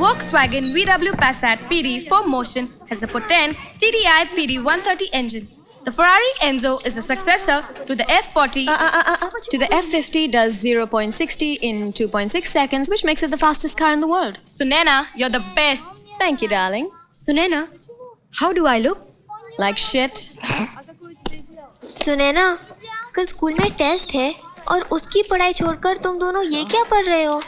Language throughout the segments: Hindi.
Volkswagen VW Passat PD 4Motion has a potent TDI PD 130 engine. The Ferrari Enzo is the successor to the F40. To the F50 does 0.60 in 2.6 seconds, which makes it the fastest car in the world. Sunaina, you're the best. Thank you, darling. Sunaina, how do I look? Like shit. Sunaina, कल स्कूल में टेस्ट है और उसकी पढ़ाई छोड़कर तुम दोनों ये क्या पढ़ रहे हो?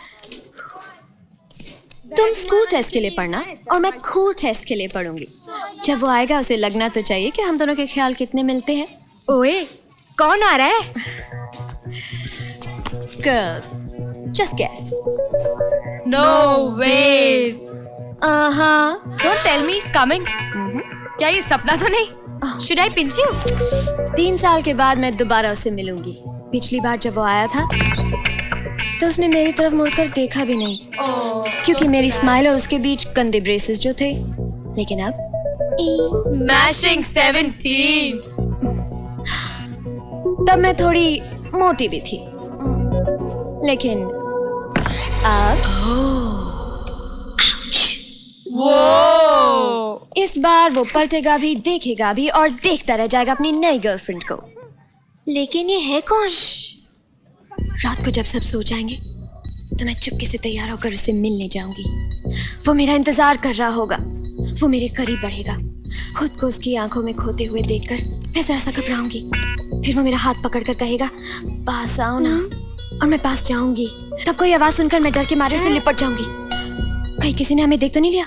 तुम स्कूल टेस्ट के लिए पढ़ना और मैं कूल टेस्ट के लिए पढ़ूंगी. जब वो आएगा उसे लगना तो चाहिए कि हम दोनों के ख्याल कितने मिलते हैं. ओए, कौन आ रहा है? Girls, just guess. No ways. Uh-huh. Don't tell me he's coming. क्या ये सपना तो नहीं? Should I pinch you? 3 साल के बाद मैं दोबारा उससे मिलूंगी. पिछली बार जब वो आया था तो उसने मेरी तरफ मुड़कर देखा भी नहीं, क्योंकि मेरी स्माइल और उसके बीच गंदे ब्रेसेस जो थे. लेकिन अब Smashing 17. तब मैं थोड़ी मोटी भी थी, लेकिन अब Whoa. इस बार वो पलटेगा भी, देखेगा भी और देखता रह जाएगा अपनी नई गर्लफ्रेंड को. लेकिन ये है कौन? रात को जब सब सो जाएंगे तो मैं चुपके से तैयार होकर उससे मिलने जाऊंगी. वो मेरा इंतजार कर रहा होगा, वो मेरे करीब बढ़ेगा. खुद को उसकी आंखों में खोते हुए देखकर मैं जरा सा घबराऊंगी. फिर वो मेरा हाथ पकड़कर कहेगा, पास आओ ना, और मैं पास जाऊंगी. तब कोई आवाज सुनकर मैं डर के मारे उससे लिपट जाऊंगी. कहीं किसी ने हमें देख तो नहीं लिया.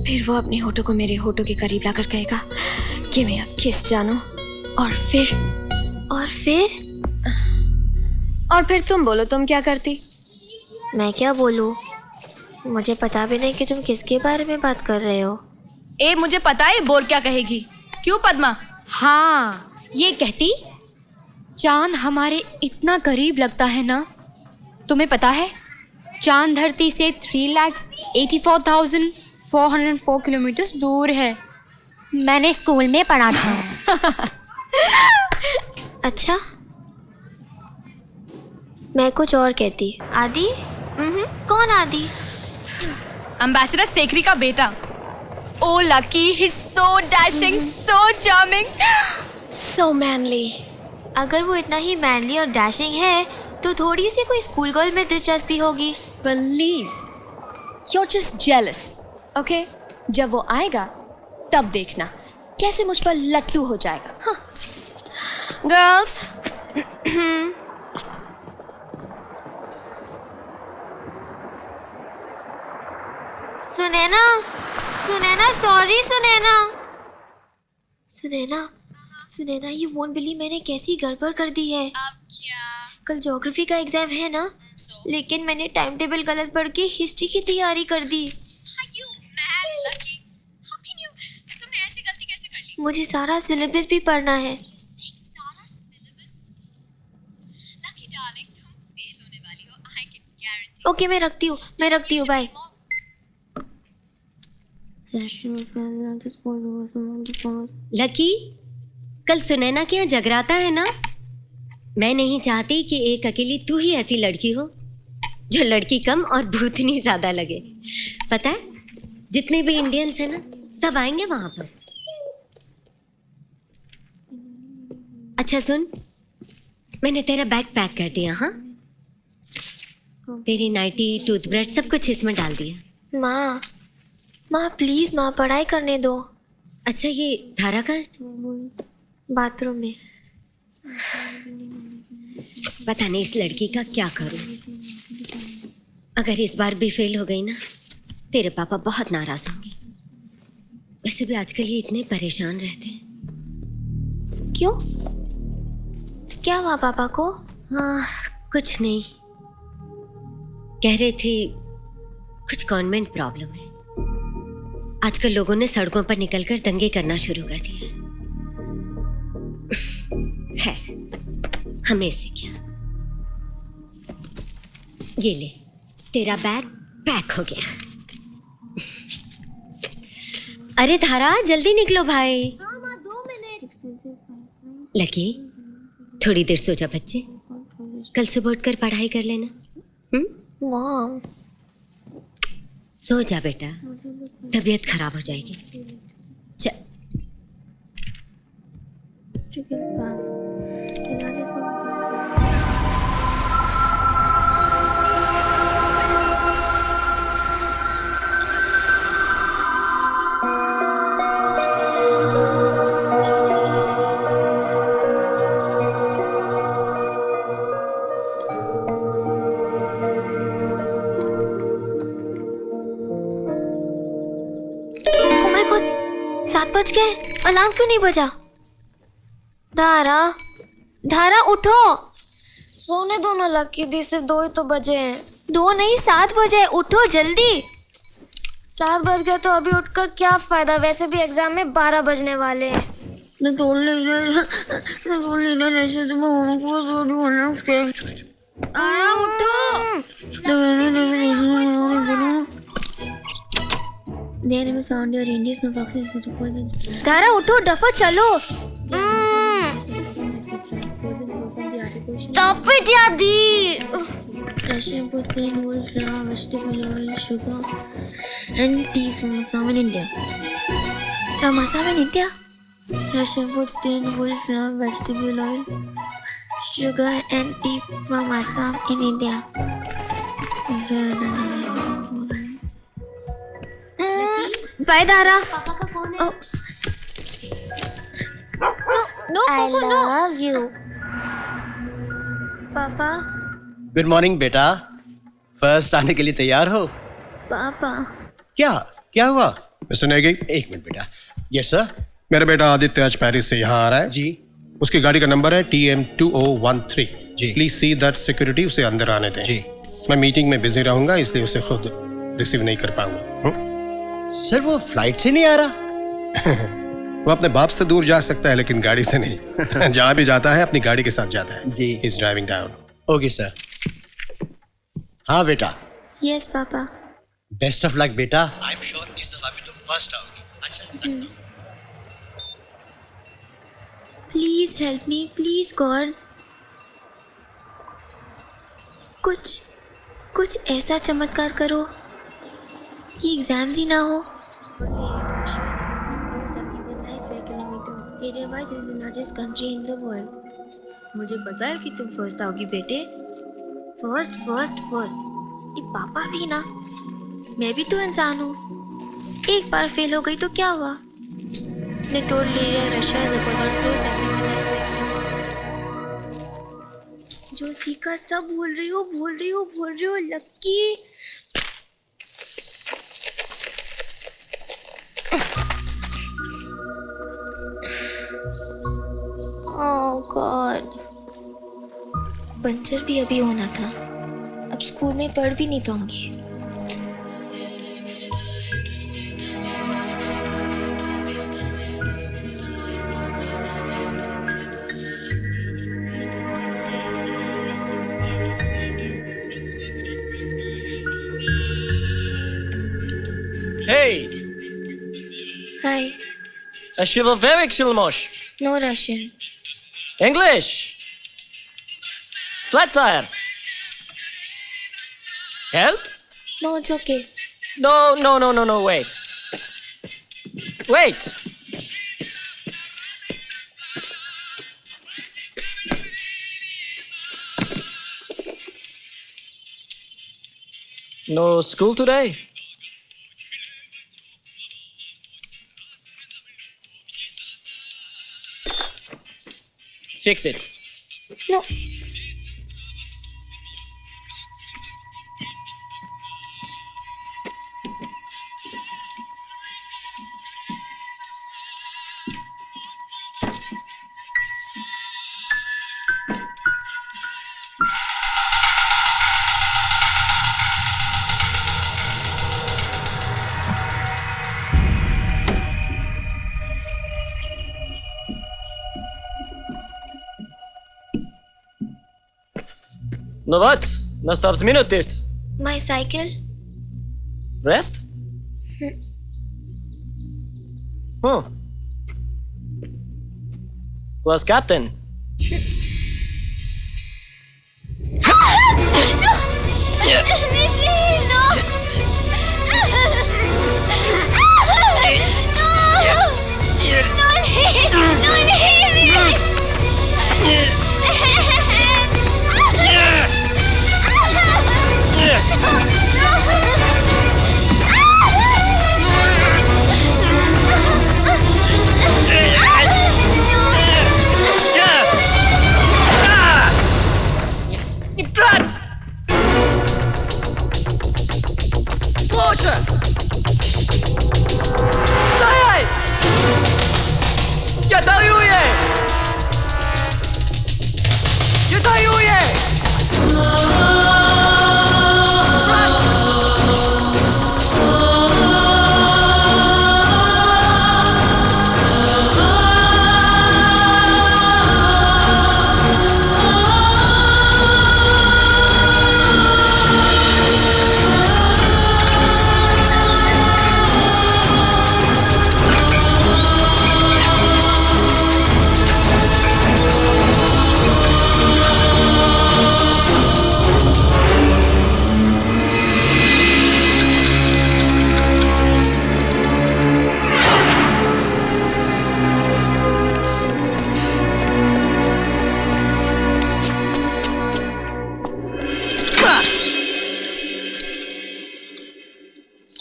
फिर वो अपने होठों को मेरे होठों के करीब लाकर कहेगा कि मैं अब किस जानूं. और फिर तुम बोलो, तुम क्या करती? मैं क्या बोलूं? मुझे पता भी नहीं कि तुम किसके बारे में बात कर रहे हो. ए, मुझे पता है बोर क्या कहेगी. क्यों पद्मा? हाँ, ये कहती चांद हमारे इतना करीब लगता है ना. तुम्हें पता है चांद धरती से 3,84,404 किलोमीटर दूर है. मैंने स्कूल में पढ़ा था. अच्छा, मैं कुछ और कहती. आदि? कौन आदि? एम्बेसडर सेखरी का बेटा. Oh lucky, he's so dashing, so charming. So manly. अगर वो इतना ही मैनली और डैशिंग है तो थोड़ी सी कोई स्कूल गर्ल में दिलचस्पी होगी. Please, you're just jealous, okay? जब वो आएगा तब देखना कैसे मुझ पर लट्टू हो जाएगा. हाँ. Girls. Sunaina, sorry Sunaina, you won't believe मैंने कैसी गड़बड़ कर दी है. अब क्या? कल ज्योग्राफी का एग्जाम है ना, लेकिन मैंने टाइम टेबल गलत पढ़ के हिस्ट्री की तैयारी कर दी. तुमने ऐसी गलती कैसे कर ली? मुझे सारा सिलेबस भी पढ़ना है. सारा सिलेबस? लकी डार्लिंग, तुम फेल होने वाली हो. I can guarantee. ओके, मैं रखती हूँ, बाय. लकी, कल सुनैना के यहाँ जगराता है ना. मैं नहीं चाहती कि एक अकेली तू ही ऐसी लड़की हो जो लड़की कम और भूतनी ज्यादा लगे. पता है, जितने भी इंडियंस हैं ना, सब आएंगे वहां पर. अच्छा सुन, मैंने तेरा बैग पैक कर दिया. हाँ, तेरी नाइटी, टूथब्रश सब कुछ इसमें डाल दिया. माँ प्लीज माँ, पढ़ाई करने दो. अच्छा, ये धारा का बाथरूम में. पता नहीं इस लड़की का क्या करूं. अगर इस बार भी फेल हो गई ना, तेरे पापा बहुत नाराज होंगे. वैसे भी आजकल ये इतने परेशान रहते हैं. क्यों? क्या हुआ पापा को? हाँ, कुछ नहीं. कह रहे थे कुछ गवर्नमेंट प्रॉब्लम है. आजकल लोगों ने सड़कों पर निकलकर दंगे करना शुरू कर दिए. खैर, हमें से क्या. ये ले, तेरा बैग पैक हो गया. अरे धारा, जल्दी निकलो भाई. 2 मिनट. लकी, थोड़ी देर सो जा बच्चे. कल सुबह उठकर पढ़ाई कर लेना. मॉम, सो जा बेटा, तबीयत खराब हो जाएगी। चल। Oh my God, 7 बज गए। अलार्म क्यों नहीं बजा? धारा, धारा उठो। सोने दो ना लकी दी, सिर्फ 2 ही तो बजे हैं। 2 नहीं 7 बजे, उठो जल्दी। 7 बज गए तो अभी उठकर क्या फायदा, वैसे भी एग्जाम में 12 बजने वाले हैं। धारा उठो, डफा चलो। Stop it यादी। Russian Postain wool flour, vegetable oil, sugar, and tea from Assam in India. From Assam in India? Russian Postain wool flour, vegetable oil, sugar, and tea from Assam in India. Bye धारा। No, I Coco, no. love you. पापा, गुड मॉर्निंग बेटा। फर्स्ट आने के लिए तैयार हो? पापा। क्या हुआ? मिस्टर नेगी, एक मिनट बेटा। Yes sir. मेरा बेटा आदित्य आज पेरिस से यहाँ आ रहा है जी। उसकी गाड़ी का नंबर है TM2013। जी। प्लीज सी दैट सिक्योरिटी उसे अंदर आने दें। जी। मैं मीटिंग में बिजी रहूंगा, इसलिए उसे खुद रिसीव नहीं कर पाऊंगा। सर वो फ्लाइट से नहीं आ रहा? वो अपने बाप से दूर जा सकता है लेकिन गाड़ी से नहीं। जहाँ भी जाता है अपनी गाड़ी के साथ जाता है। जी। Is driving down. Okay sir. हाँ बेटा, Yes, पापा। बेस्ट ऑफ लक बेटा। आई एम श्योर इस दफा भी तुम फर्स्ट आओगी। अच्छा Please help me, please God. कुछ ऐसा चमत्कार करो कि एग्जाम्स ही ना हो। मुझे पता है कि तुम फर्स्ट आओगी बेटे। फर्स्ट ये पापा भी ना, मैं भी तो इंसान हूँ। एक बार फेल हो गई तो क्या हुआ? मैं तोड़ लिया रशिया जो सीखा सब भूल रही हो लक्की। ओह गॉड, पंचर भी अभी होना था। अब स्कूल में पढ़ भी नहीं पाऊंगी। Hey, Hi, Shivoverik Shilmosh. no Russian. English. Flat tire. Help? No, it's okay. No, wait. Wait. No school today? Fix it. No. No what? Настав minute test. My cycle? Rest? Hmm. Class captain. Please, no! Дальше! Стоять! Я даю ей! Я даю ей!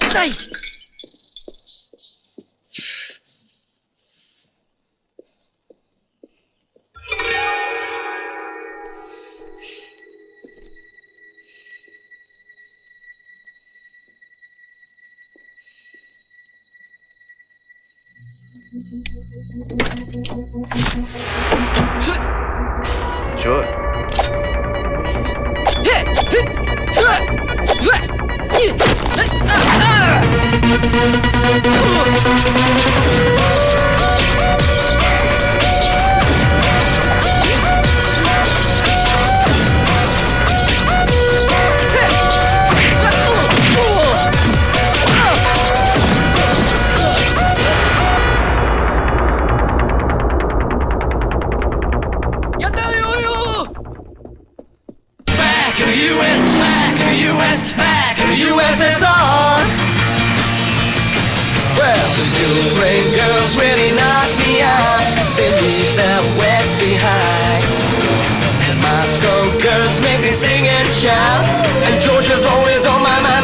Стой! चोर Я даю ей! USSR. Well, the Ukraine girls really knock me out. They leave the West behind. And Moscow girls make me sing and shout. And Georgia's always on my mind.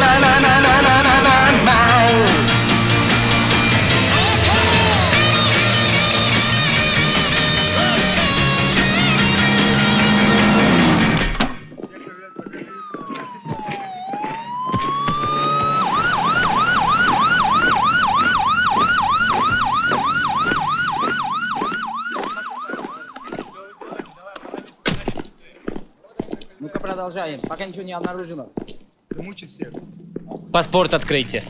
Ну-ка продолжаем, пока ничего не обнаружено. Паспорт откройте.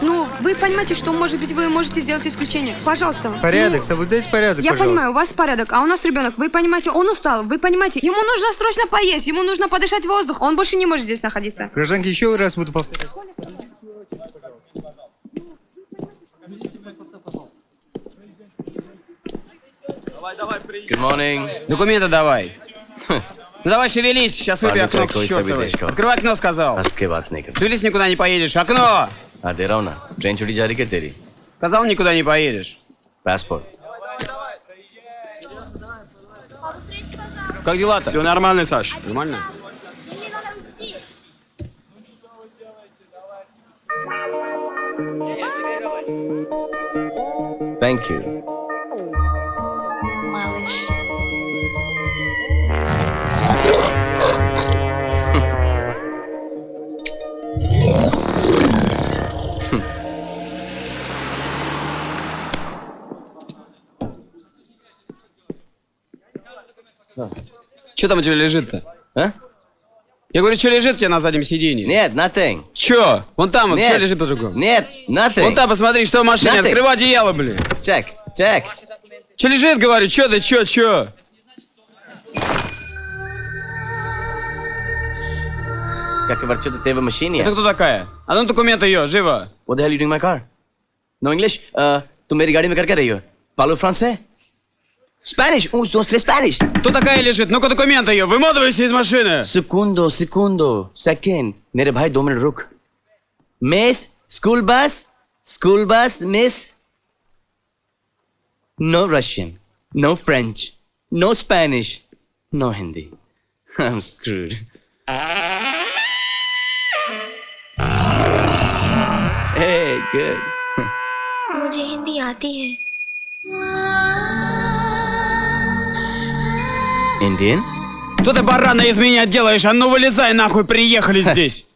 Ну, вы понимаете, что, может быть, вы можете сделать исключение. Пожалуйста. Порядок, соблюдайте порядок, Я пожалуйста. понимаю, у вас порядок, а у нас ребенок. Вы понимаете, он устал, вы понимаете, ему нужно срочно поесть, ему нужно подышать воздух, он больше не может здесь находиться. Гражданки, еще раз буду повторять. Good morning. Документы давай. Ну давай шевелись, сейчас выбью окно к чертовой. Открывай окно, сказал. हंस बात नहीं कर Шевелись, никуда не поедешь. Окно! हाँ दे रहा हूँ ना ट्रेन छुट्टी जारी कर तेरी Сказал, никуда не поедешь. Passport Как дела-то? Все нормально, Саш. Нормально? Thank you. Малыш. Что там у тебя лежит-то? А? Я говорю, что лежит у тебя на заднем сиденье? Нет, nothing. Че? Вон там вот, Нет. что лежит по-другому? Нет, nothing. Вон там, посмотри, что в машине. Nothing. Открывай одеяло, блин. Check, check. Че лежит, говорю, че ты, че? Как говорится, ты в машине? Это кто такая? А ну документы ее, живо. What the hell are you doing in my car? No English? तुम मेरी गाड़ी में कर रही हो? Parlo francés? Spanish? Un, dos, tres Spanish. Кто такая лежит? Ну-ка документы ее, выматывайся из машины. Segundo, second. मेरे भाई 2 मिनट रुक. Miss, school bus, miss. No Russian, no French, no Spanish, no Hindi. I'm screwed. Hey, good. मुझे हिंदी आती है. Indian? Что ты, барана, из меня делаешь? А ну вылезай нахуй, приехали здесь.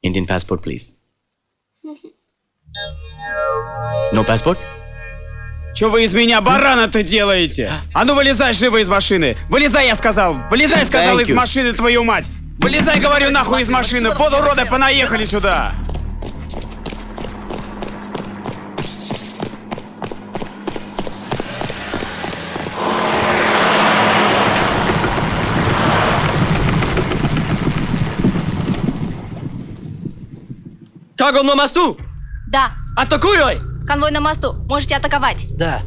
Indian passport, please. No passport? Что вы из меня барана-то делаете? А ну вылезай живо из машины! Вылезай, я сказал! Вылезай, сказал, из машины, твою мать! Вылезай, говорю, нахуй из машины! Вот уроды, понаехали сюда! Как он на мосту? Да, Атакуй! конвой на мосту. Можете атаковать. Да.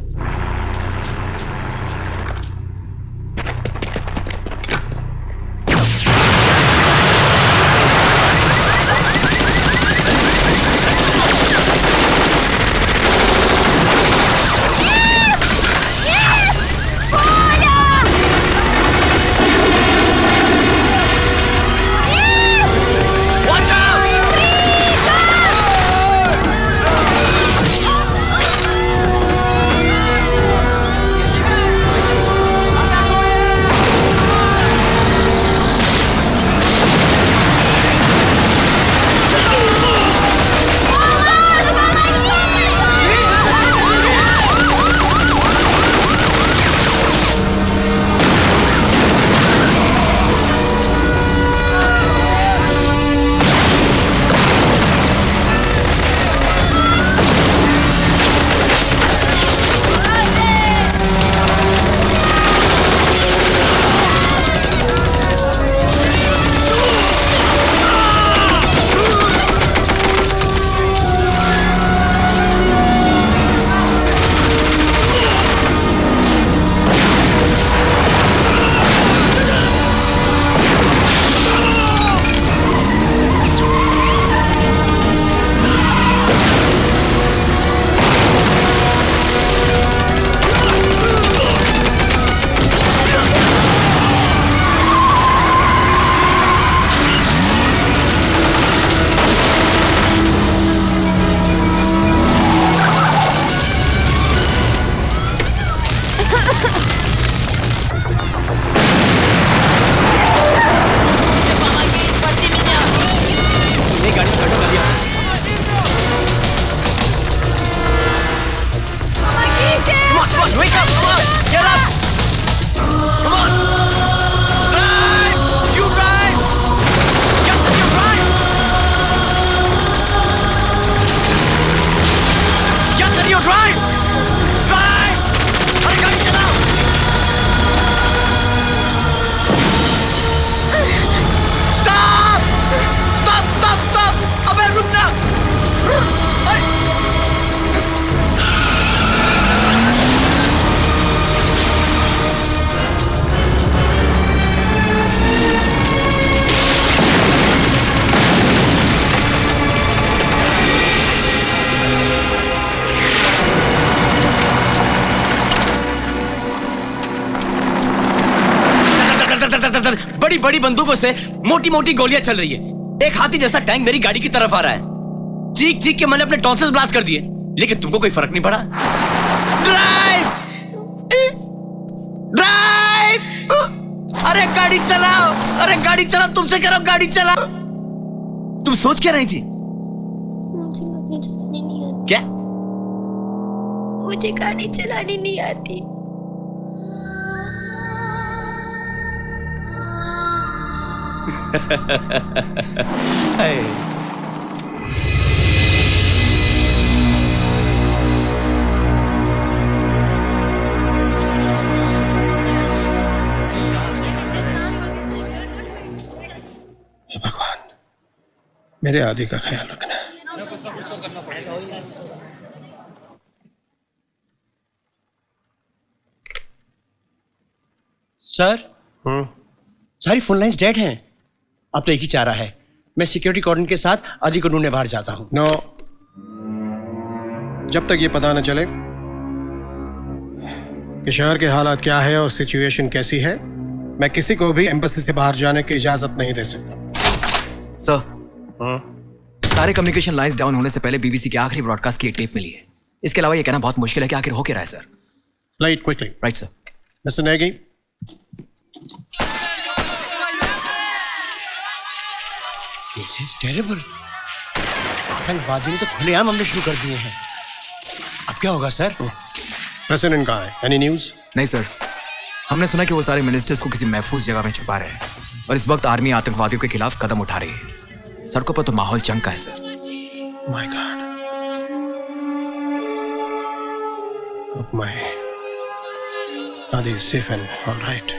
बड़ी बड़ी बंदूकों से मोटी मोटी गोलियां चल रही है। एक हाथी जैसा टैंक मेरी गाड़ी की तरफ आ रहा है। चीख चीख के मैंने अपने टॉन्सिल्स ब्लास्ट कर दिए, लेकिन तुमको कोई फर्क नहीं पड़ा। ड्राइव ड्राइव, अरे गाड़ी चलाओ, अरे गाड़ी चलाओ, तुमसे कह रहा हूं गाड़ी चलाओ। तुम सोच क्या रही थी? मुझे गाड़ी चलानी नहीं आती। क्या? मुझे गाड़ी चलानी नहीं आती। भगवान, मेरे आदि का ख्याल रखना। सर, सारी फोन लाइंस डेड हैं। अब तो एक ही चारा है, मैं सिक्योरिटी कॉर्डन के साथ आदि को ढूंढने बाहर जाता हूं। नो, जब तक ये पता न चले कि शहर के हालात क्या है और सिचुएशन कैसी है, मैं किसी को भी एम्बेसी से बाहर जाने की इजाजत नहीं दे सकता। सर, सारे कम्युनिकेशन लाइंस डाउन होने से पहले बीबीसी के आखिरी ब्रॉडकास्ट की एक टेप मिली है। इसके अलावा ये कहना बहुत मुश्किल है कि आखिर हो क्या रहा है sir. Light quickly. Right sir. Mister Negi, this is terrible. आतंकवादियों ने तो खुलेआम हमले शुरू कर दिए हैं। अब क्या होगा सर? प्रेसिडेंट कहाँ है? Any news? नहीं सर, हमने सुना कि वो सारे मिनिस्टर्स को किसी महफूज जगह में छुपा रहे हैं और इस वक्त आर्मी आतंकवादियों के खिलाफ कदम उठा रही है। सड़कों पर तो माहौल जंग का है सर। My God. अब मैं Nadi is safe and all right.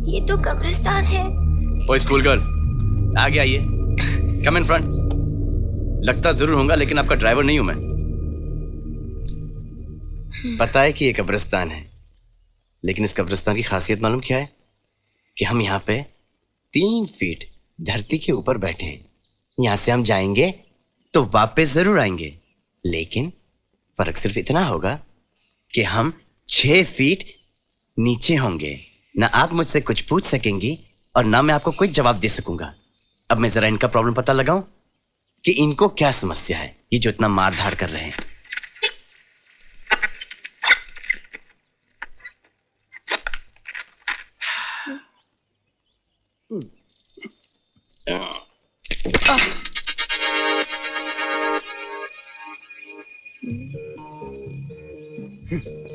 ये तो कब्रिस्तान है। ओ स्कूल गर्ल, आगे आइए। कम इन फ्रंट। लगता जरूर होगा लेकिन आपका ड्राइवर नहीं हूं मैं। पता है कि ये कब्रिस्तान है, लेकिन इस कब्रिस्तान की खासियत मालूम क्या है? कि हम यहाँ पे 3 फीट धरती के ऊपर बैठे हैं। यहाँ से हम जाएंगे तो वापस जरूर आएंगे, लेकिन फर्क सिर्फ इतना होगा कि हम 6 फीट नीचे होंगे। ना आप मुझसे कुछ पूछ सकेंगी और ना मैं आपको कोई जवाब दे सकूंगा। अब मैं जरा इनका प्रॉब्लम पता लगाऊं कि इनको क्या समस्या है, ये जो इतना मार धाड़ कर रहे हैं।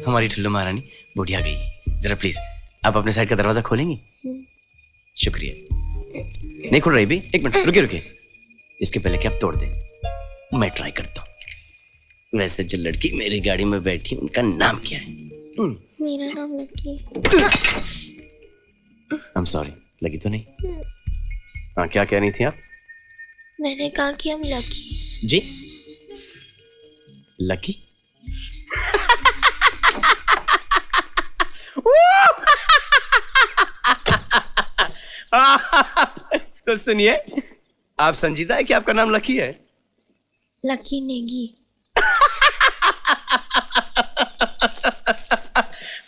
हमारी ठुल्लू महारानी बूढ़ी आ गई। जरा प्लीज आप अपने साइड का दरवाजा खोलेंगी? शुक्रिया। नहीं खुल रही भी? एक मिनट रुकिए रुकिए। इसके पहले कि आप तोड़ दें, मैं ट्राई करता हूँ। वैसे जो लड़की मेरी गाड़ी में बैठी उनका नाम क्या है? मेरा नाम लकी। I'm sorry, लगी तो नहीं? हाँ, क्या कह रही थी आप? मैंने कहा कि हम लकी। जी लकी? तो सुनिए, आप संजीदा है कि आपका नाम लकी है? लकी नेगी।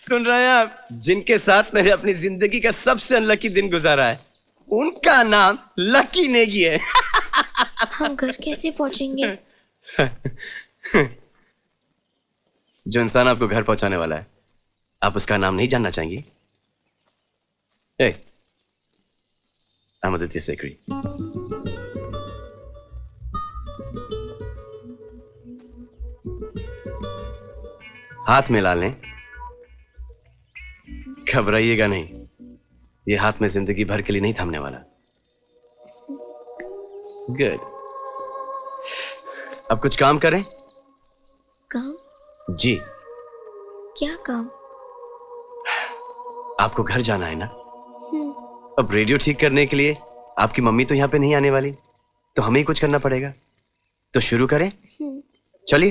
सुन रहे हैं आप? जिनके साथ मैंने अपनी जिंदगी का सबसे अनलकी दिन गुजारा है, उनका नाम लकी नेगी है। हम घर कैसे पहुंचेंगे? जो इंसान आपको घर पहुंचाने वाला है, आप उसका नाम नहीं जानना चाहेंगी? I'm Aditya Sekri. हाथ मिला लें, घबराइएगा नहीं। ये हाथ में जिंदगी भर के लिए नहीं थमने वाला। गुड। अब कुछ काम करें? काम? जी। क्या काम? आपको घर जाना है ना? अब रेडियो ठीक करने के लिए आपकी मम्मी तो यहाँ पे नहीं आने वाली, तो हमें ही कुछ करना पड़ेगा। तो शुरू करें? चलिए।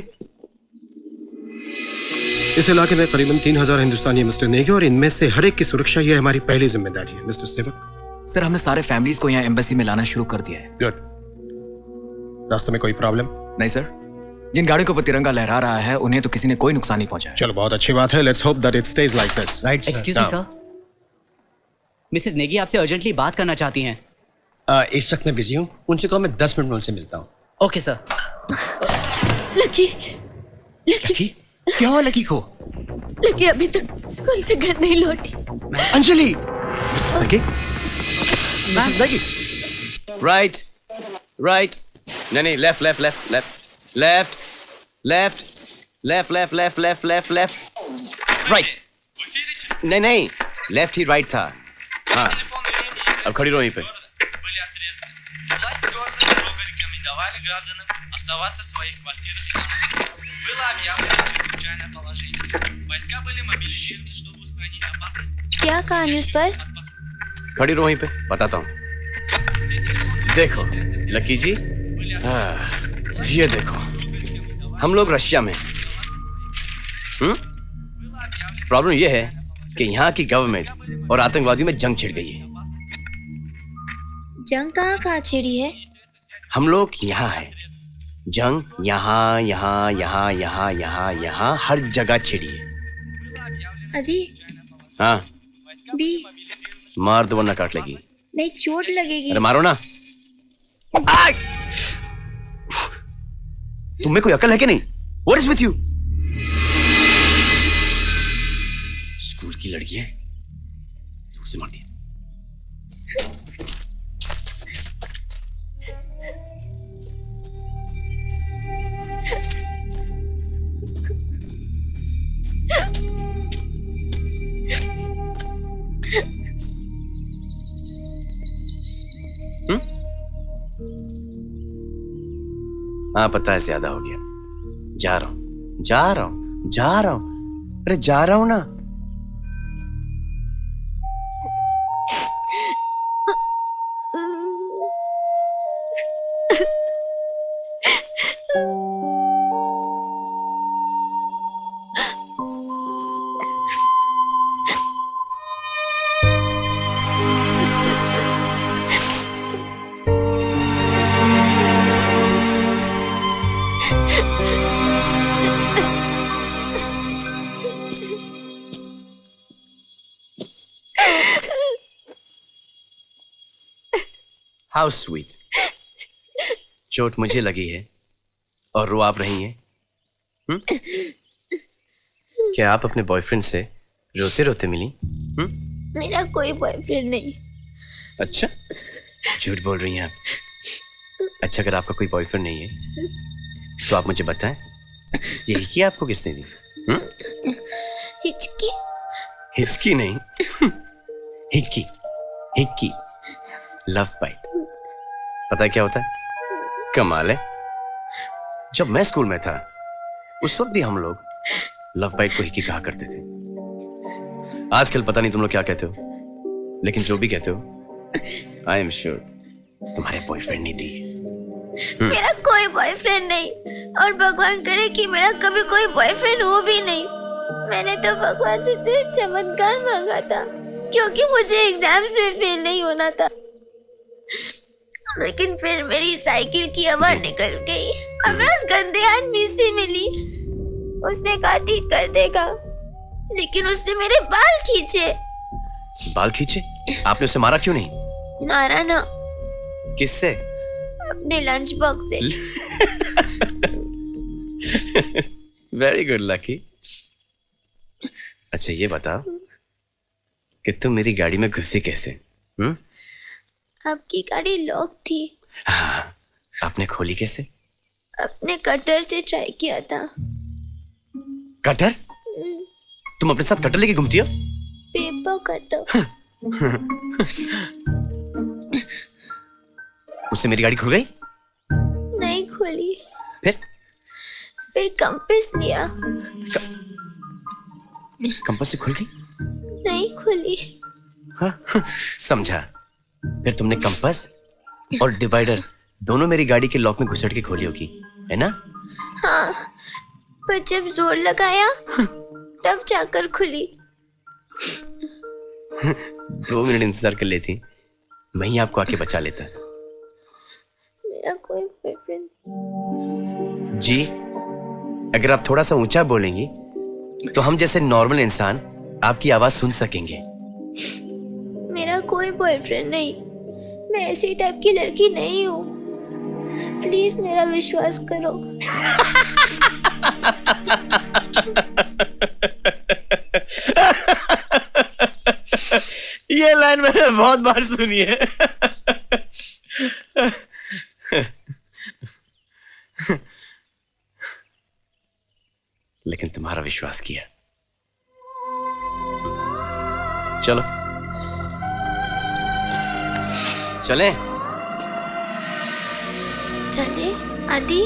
इस इलाके में करीबन 3000 हिंदुस्तानी मिस्टर नेगी और इनमें से हर एक की सुरक्षा ये हमारी पहली जिम्मेदारी है। मिस्टर सेवक, सर हमने सारे फैमिलीज को यहाँ एम्बेसी में लाना शुरू कर दिया है। गुड। रास्ते में कोई प्रॉब्लम? नहीं सर, जिन गाड़ियों पर तिरंगा लहरा रहा है उन्हें तो किसी ने कोई नुकसान नहीं पहुंचाया। चलो बहुत अच्छी बात है। Let's hope that it stage like this. Right sir. Excuse me sir, Mrs Negi आपसे अर्जेंटली बात करना चाहती हैं। इस वक्त मैं बिजी हूँ, उनसे कहो मैं 10 मिनट में उनसे मिलता हूँ। Okay sir. लकी, लकी क्या हुआ लकी को? लकी अभी तक स्कूल से घर नहीं लौटी। Anjali, Mrs Lucky, Mrs Lucky. Right right, नहीं left left left left left left left left left left left left right. नहीं लेफ्ट ही राइट था। हाँ, अब खड़ी रहो यहीं पे। क्या कहा न्यूज़ पर? खड़ी रहो वहीं पे, बताता हूँ। देखो लकी जी, ये देखो हम लोग रशिया में। प्रॉब्लम ये है कि यहाँ की गवर्नमेंट और आतंकवादियों में जंग छिड़ गई है। जंग कहाँ छिड़ी है? हम लोग यहाँ है, जंग यहाँ यहाँ यहाँ यहाँ यहाँ यहाँ हर जगह छिड़ी है। अदी हाँ, बी मार दो वरना काट लेगी। नहीं चोट लगेगी। अरे मारो ना। आय! तुम्हें कोई अकल है कि नहीं? What is with you? School की लड़की है, जोर से मार दिया। हाँ पता है ज्यादा हो गया। जा रहा हूं, जा रहा हूं, जा रहा हूं। अरे जा रहा हूं ना। How sweet. चोट मुझे लगी है और रो आप रही हैं। क्या आप अपने बॉयफ्रेंड से रोते रोते मिली? मेरा कोई बॉयफ्रेंड नहीं। अच्छा, झूठ बोल रही हैं आप। अच्छा, अगर आपका कोई बॉयफ्रेंड नहीं है तो आप मुझे बताएं, ये हिचकी आपको किसने दी? हिचकी? हिचकी नहीं, हिक्की, हिक्की, लव बाइट। पता है क्या होता है? कमाल है। जब मैं स्कूल में था उस वक्त भी हम लोग लव बाइट को हिक्की कहा करते थे। आजकल पता नहीं तुम लोग क्या कहते हो, लेकिन जो भी कहते हो आई एम श्योर तुम्हारे बॉयफ्रेंड ने दी। मेरा कोई बॉयफ्रेंड नहीं, और भगवान करे कि मेरा कभी कोई बॉयफ्रेंड हो भी नहीं। मैंने तो भगवान से सिर्फ चमत्कार मांगा था, क्योंकि मुझे एग्जाम्स में फेल नहीं होना था। लेकिन फिर मेरी साइकिल की हवा निकल गई और मैं उस गंदे आदमी से मिली। उसने कहा ठीक कर देगा, लेकिन उसने मेरे बाल खींचे। बाल खींचे? आपने उसे मारा क्यों नहीं? मारा ना। किससे? अपने लंच बॉक्स से। Very good lucky. अच्छा ये बताओ कि तुम मेरी गाड़ी में घुसी कैसे? आपकी गाड़ी लॉक थी। हाँ, आपने खोली कैसे? अपने कटर से ट्राई किया था। कटर? तुम अपने साथ कटर लेके घूमती हो? Paper cutter. उससे मेरी गाड़ी खुल गई? नहीं खुली। फिर कंपास लिया। कंपास से खुल गई? नहीं खुली। हाँ, समझा। फिर तुमने कंपास और डिवाइडर दोनों मेरी गाड़ी के लॉक में घुसड़ के खोली होगी, है ना? हाँ, पर जब जोर लगाया तब जाकर खुली। 2 मिनट इंतजार कर लेती, मैं ही आपको आके बचा लेता। मेरा कोई बॉयफ्रेंड जी, अगर आप थोड़ा सा ऊंचा बोलेंगी तो हम जैसे नॉर्मल इंसान आपकी आवाज सुन सकेंगे। मेरा कोई बॉयफ्रेंड नहीं। मैं ऐसी टाइप की लड़की नहीं हूँ। प्लीज मेरा विश्वास करो। ये लाइन मैंने बहुत बार सुनी है। लेकिन तुम्हारा विश्वास किया। चलो चले। चले आदि,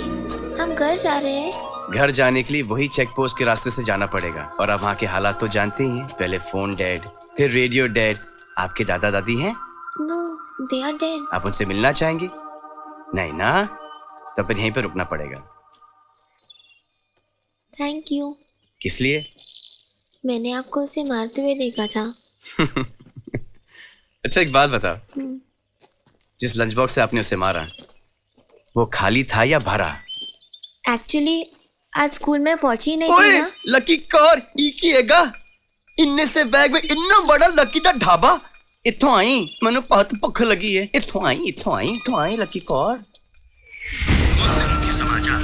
हम घर जा रहे हैं। घर जाने के लिए वही चेक पोस्ट के रास्ते से जाना पड़ेगा, और अब वहाँ के हालात तो जानते ही हैं। पहले फोन डेड, फिर रेडियो डेड। आपके दादा दादी हैं? No, they are dead. आप उनसे मिलना चाहेंगे? नहीं ना, तो फिर यहीं पे रुकना पड़ेगा। Thank you. किस लिए? मैंने आपको उसे मारते हुए देखा था। अच्छा एक बात बताओ, जिस लंच बॉक्स से आपने उसे मारा वो खाली था या भरा? एक्चुअली आज स्कूल में पहुंची नहीं थी ना। लकी कार ई की हैगा इन्ने से बैग में इतना बड़ा लकी दा ढाबा इत्थों आई, मैनू बहुत भुख लगी है। इत्थों आई लकी कौर। मुख्य समाचार।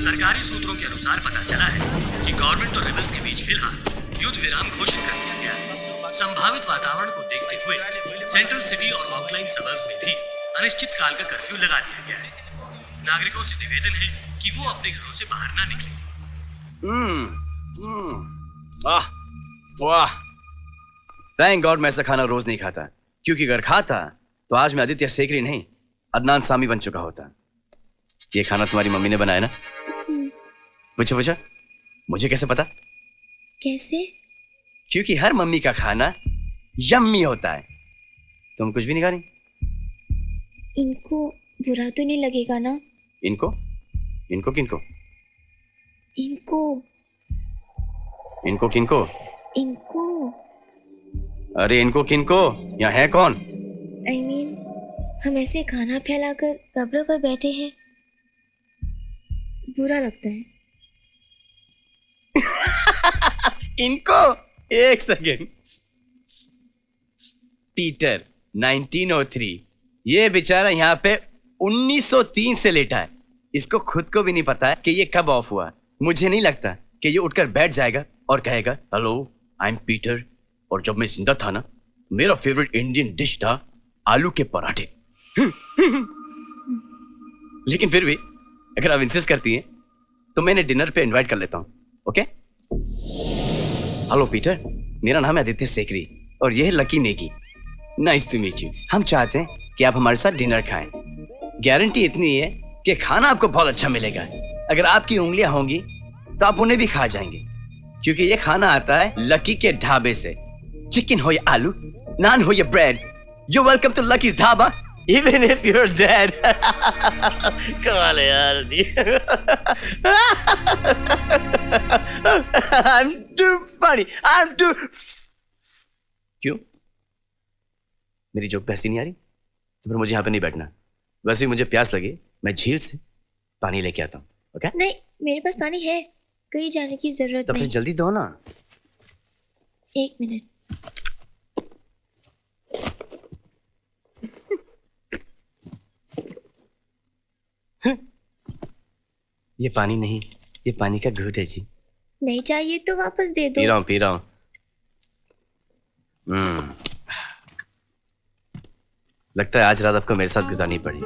सरकारी सूत्रों के अनुसार पता चला है कि गवर्नमेंट और रेबल्स के बीच फिलहाल युद्ध विराम घोषित कर दिया गया है। संभावित वातावरण को देखते हुए सेंट्रल सिटी और आउटलाइन सबर्ब्स में भी अनिश्चित काल का कर्फ्यू लगा दिया गया है। नागरिकों से निवेदन है कि वो अपने घरों से बाहर ना निकलें। वाह वाह, थैंक गॉड मैं ऐसा खाना रोज नहीं खाता, क्योंकि अगर खाता तो आज मैं आदित्य सेकरी नहीं अदनान सामी बन चुका होता। ये खाना तुम्हारी मम्मी ने बनाया ना? पूछा मुझे कैसे पता? कैसे? क्योंकि हर मम्मी का खाना यम्मी होता है। तुम कुछ भी नहीं खा रही? इनको बुरा तो नहीं लगेगा ना? इनको किनको? इनको किनको? अरे इनको किनको? यहाँ है कौन? I mean, हम ऐसे खाना फैलाकर कब्र पर बैठे हैं, बुरा लगता है। इनको? एक सेकेंड। पीटर 1903, ये बेचारा यहाँ पे 1903 से लेटा है। इसको खुद को भी नहीं पता है कि ये कब ऑफ हुआ। मुझे नहीं लगता कि ये उठकर बैठ जाएगा और कहेगा हेलो आई एम पीटर, और जब मैं जिंदा था ना मेरा फेवरेट इंडियन डिश था आलू के पराठे। लेकिन फिर भी अगर आप इंसिस्ट करती हैं तो मैंने डिनर पे इनवाइट कर लेता हूँ। ओके? हेलो पीटर, मेरा नाम है आदित्य सेकरी और ये है Lucky Negi. Nice to meet you. हम चाहते हैं कि आप हमारे साथ डिनर खाएं। गारंटी इतनी है कि खाना आपको बहुत अच्छा मिलेगा। अगर आपकी उंगलियां होंगी तो आप उन्हें भी खा जाएंगे, क्योंकि ये खाना आता है लकी के ढाबे से। चिकन हो या आलू, नान हो या bread, you welcome to Lucky's dhaba even if you are dead. कमाल है यार। I'm too funny. I'm too... क्यों? मेरी जोक पैसी नहीं आ रही? तो फिर मुझे यहाँ पे नहीं बैठना। वैसे ही मुझे प्यास लगी, मैं झील से पानी लेके आता हूँ। ओके? नहीं, मेरे पास पानी है, कहीं जाने की जरूरत तो फिर नहीं। जल्दी दो ना। 1 मिनट। ये पानी नहीं, ये पानी का घूंट है जी। नहीं चाहिए तो वापस दे दो। पी रहा हूँ। लगता है आज रात आपको मेरे साथ गुजारनी पड़ी।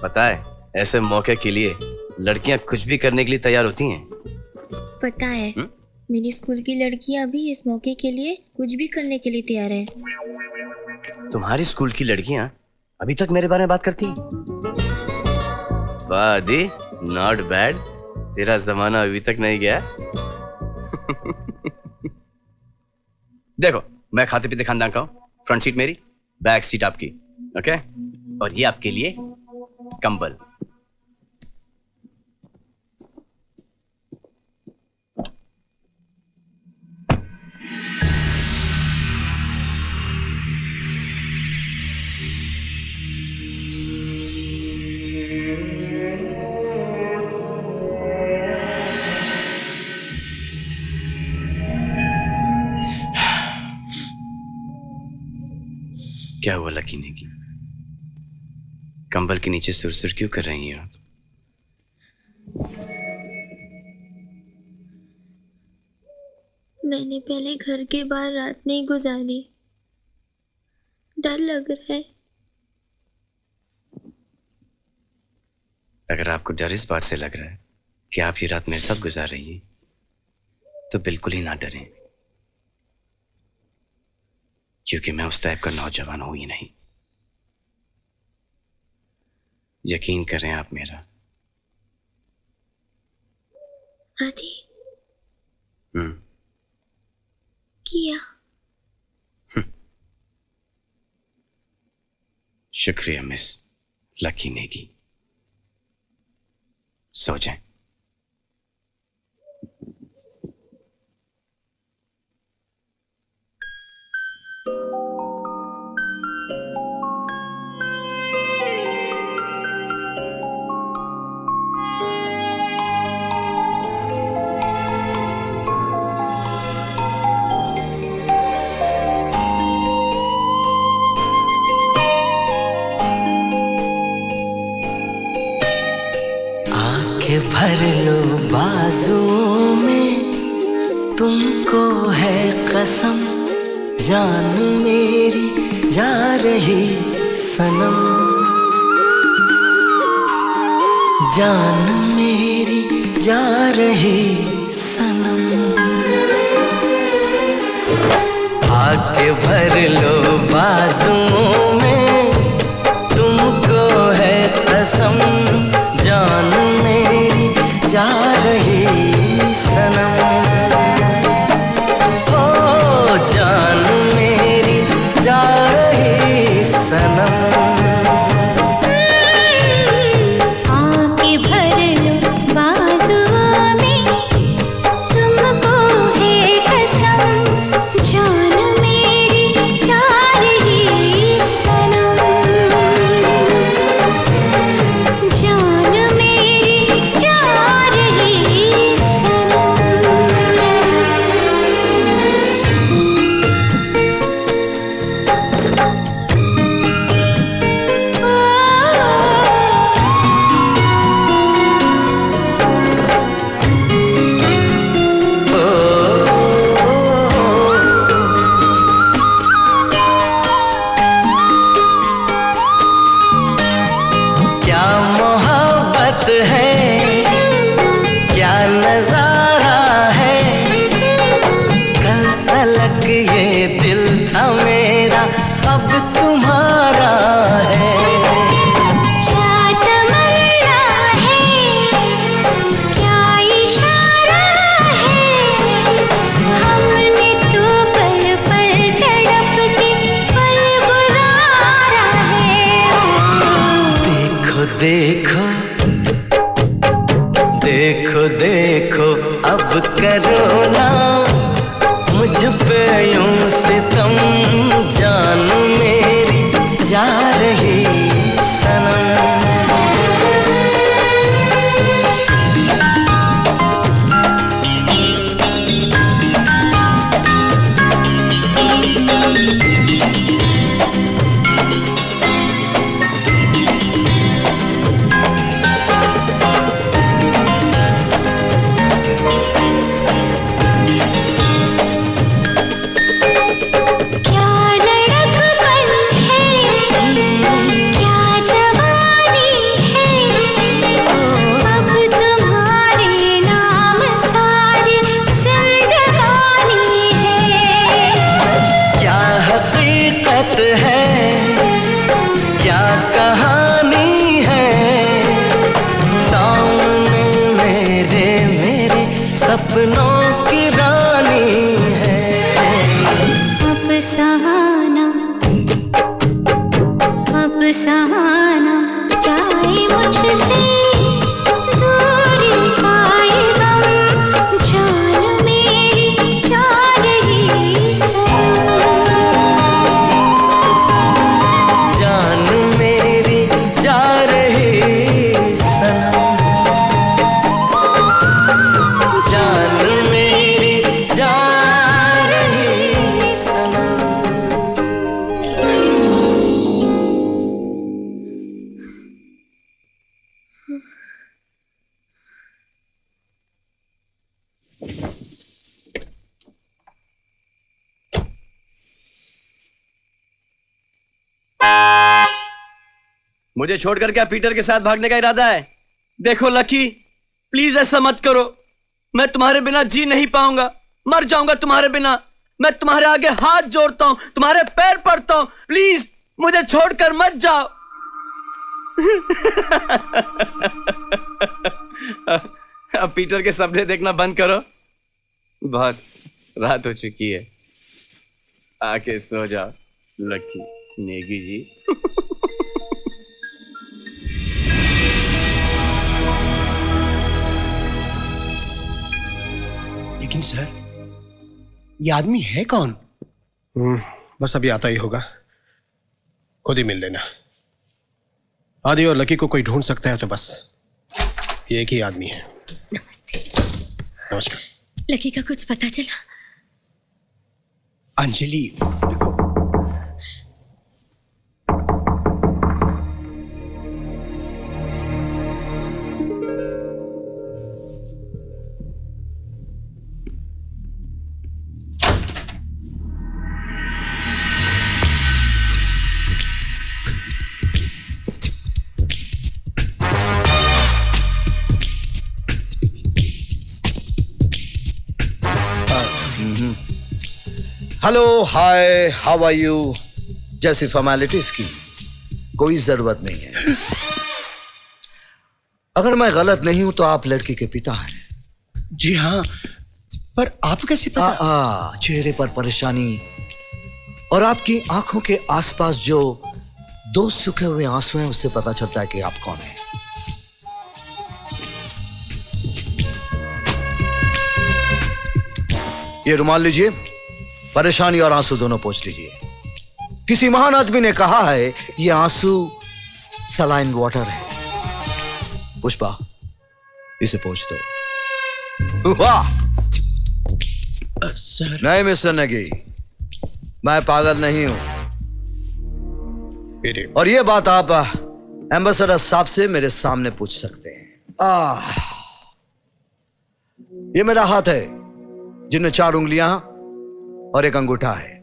पता है ऐसे मौके के लिए लड़कियां कुछ भी करने के लिए तैयार होती हैं। पता है मेरी स्कूल की लड़कियां भी इस मौके के लिए कुछ भी करने के लिए तैयार है। तुम्हारी स्कूल की लड़कियां अभी तक मेरे बारे में बात करती हैं? वाह दी, नॉट बैड। तेरा जमाना अभी तक नहीं गया। देखो मैं खाते पीते खानदान का हूं। फ्रंट सीट मेरी, बैक सीट आपकी। ओके? और ये आपके लिए कंबल। क्या हुआ लकी नेगी? कंबल के नीचे सुरसुर क्यों कर रही हैं आप? मैंने पहले घर के बाहर रात नहीं गुजारी, डर लग रहा है। अगर आपको डर इस बात से लग रहा है कि आप ये रात मेरे साथ गुजार रही हैं, तो बिल्कुल ही ना डरें, क्योंकि मैं उस टाइप का नौजवान हूं ही नहीं। यकीन करें आप मेरा। आदि किया। शुक्रिया मिस लकी नेगी। सो जाएं। भर लो बाजुओं में, तुमको है कसम, जान मेरी जा रही सनम, जान मेरी जा रही सनम। आके भर लो बाजुओं में, तुमको है कसम, जान मेरी जा रही सनम, ओ जान मेरी जा रही सनम। आके भर लो बाजुओं में, तुमको है कसम, जान मेरी जा रही सनम, जान मेरी जा रही सनम। क्या मोहब्बत है, क्या नजारा है, कल तलक ये दिल था मेरा, अब तुम्हारा है। क्या तमन्ना है, क्या इशारा है, हमने तो पल पल तड़प के पल गुजारा है। देखो देखो देखो देखो अब करो ना मुझ पे यूं सितम, जान मेरी जा रही सनम। क्या लड़कपन है, क्या जवानी है, अब तुम्हारे नाम सारी जिंदगानी है। क्या हकीकत है, क्या कहानी है, सामने मेरे मेरे सपनों की रानी है। अब सहाना, अब सहाना जाए मुझसे, दूरी पाए गम, जान मेरी जा रही सनम, जान मेरी जा रही सनम, जान मेरी जा रही सनम। मुझे छोड़कर क्या पीटर के साथ भागने का इरादा है? देखो लकी, प्लीज ऐसा मत करो। मैं तुम्हारे बिना जी नहीं पाऊंगा, मर जाऊंगा तुम्हारे बिना। मैं तुम्हारे आगे हाथ जोड़ता हूं, तुम्हारे पैर पड़ता हूं, प्लीज मुझे छोड़कर मत जाओ। अब पीटर के सपने देखना बंद करो, बहुत रात हो चुकी है। आके सो जाओ लकी नेगी जी। लेकिन सर, ये आदमी है कौन? बस अभी आता ही होगा, खुद ही मिल लेना। आदि और लकी को कोई ढूंढ सकता है तो बस ये एक ही आदमी है। नमस्कार। लकी का कुछ पता चला? अंजलि देखो, hello, hi, how are you जैसी फॉर्मेलिटीज की कोई जरूरत नहीं है। अगर मैं गलत नहीं हूं तो आप लड़की के पिता हैं। जी हाँ, पर आप कैसे पता? चेहरे पर परेशानी और आपकी आंखों के आसपास जो 2 सूखे हुए आंसू हैं उससे पता चलता है कि आप कौन हैं। ये रुमाल लीजिए, परेशानी और आंसू दोनों पोंछ लीजिए। किसी महान आदमी ने कहा है ये आंसू सलाइन वाटर है। पुष्पा, इसे पोंछ दो। वाह! सर। नहीं मिस्टर नेगी, मैं पागल नहीं हूं। और ये बात आप एम्बेसडर साहब से मेरे सामने पूछ सकते हैं। ये मेरा हाथ है जिनमें 4 उंगलियां और 1 अंगूठा है।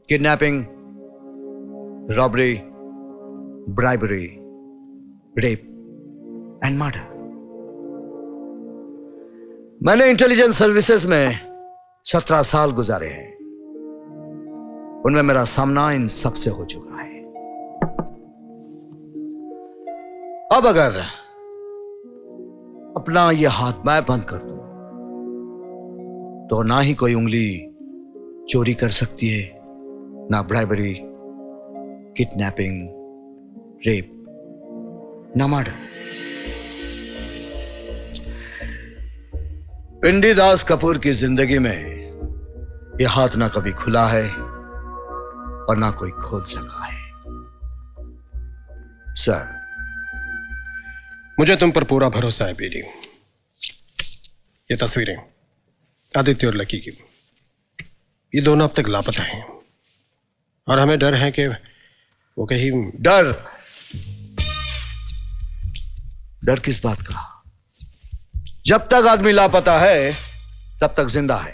Kidnapping, robbery, bribery, rape and murder. मैंने इंटेलिजेंस सर्विसेज में 17 साल गुजारे हैं। उनमें मेरा सामना इन सब से हो चुका है। अब अगर अपना यह हाथ मैं बंद कर दूं तो ना ही कोई उंगली चोरी कर सकती है, ना ब्राइबरी, किडनैपिंग, रेप, ना मर्डर। पिंडी दास कपूर की जिंदगी में यह हाथ ना कभी खुला है और ना कोई खोल सका है। सर, मुझे तुम पर पूरा भरोसा है पीरी। ये तस्वीरें आदित्य और लकी की, ये दोनों अब तक लापता हैं और हमें डर है कि वो कहीं। डर किस बात का? जब तक आदमी लापता है तब तक जिंदा है।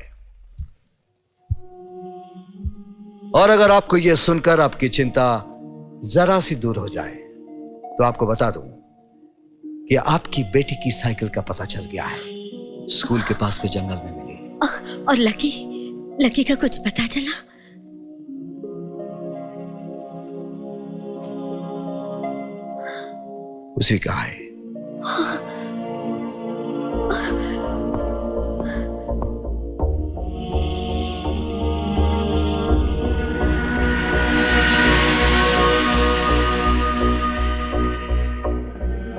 और अगर आपको यह सुनकर आपकी चिंता जरा सी दूर हो जाए तो आपको बता दूं कि आपकी बेटी की साइकिल का पता चल गया है। स्कूल के पास के जंगल में मिली। और लकी का कुछ पता चला? उसी का है।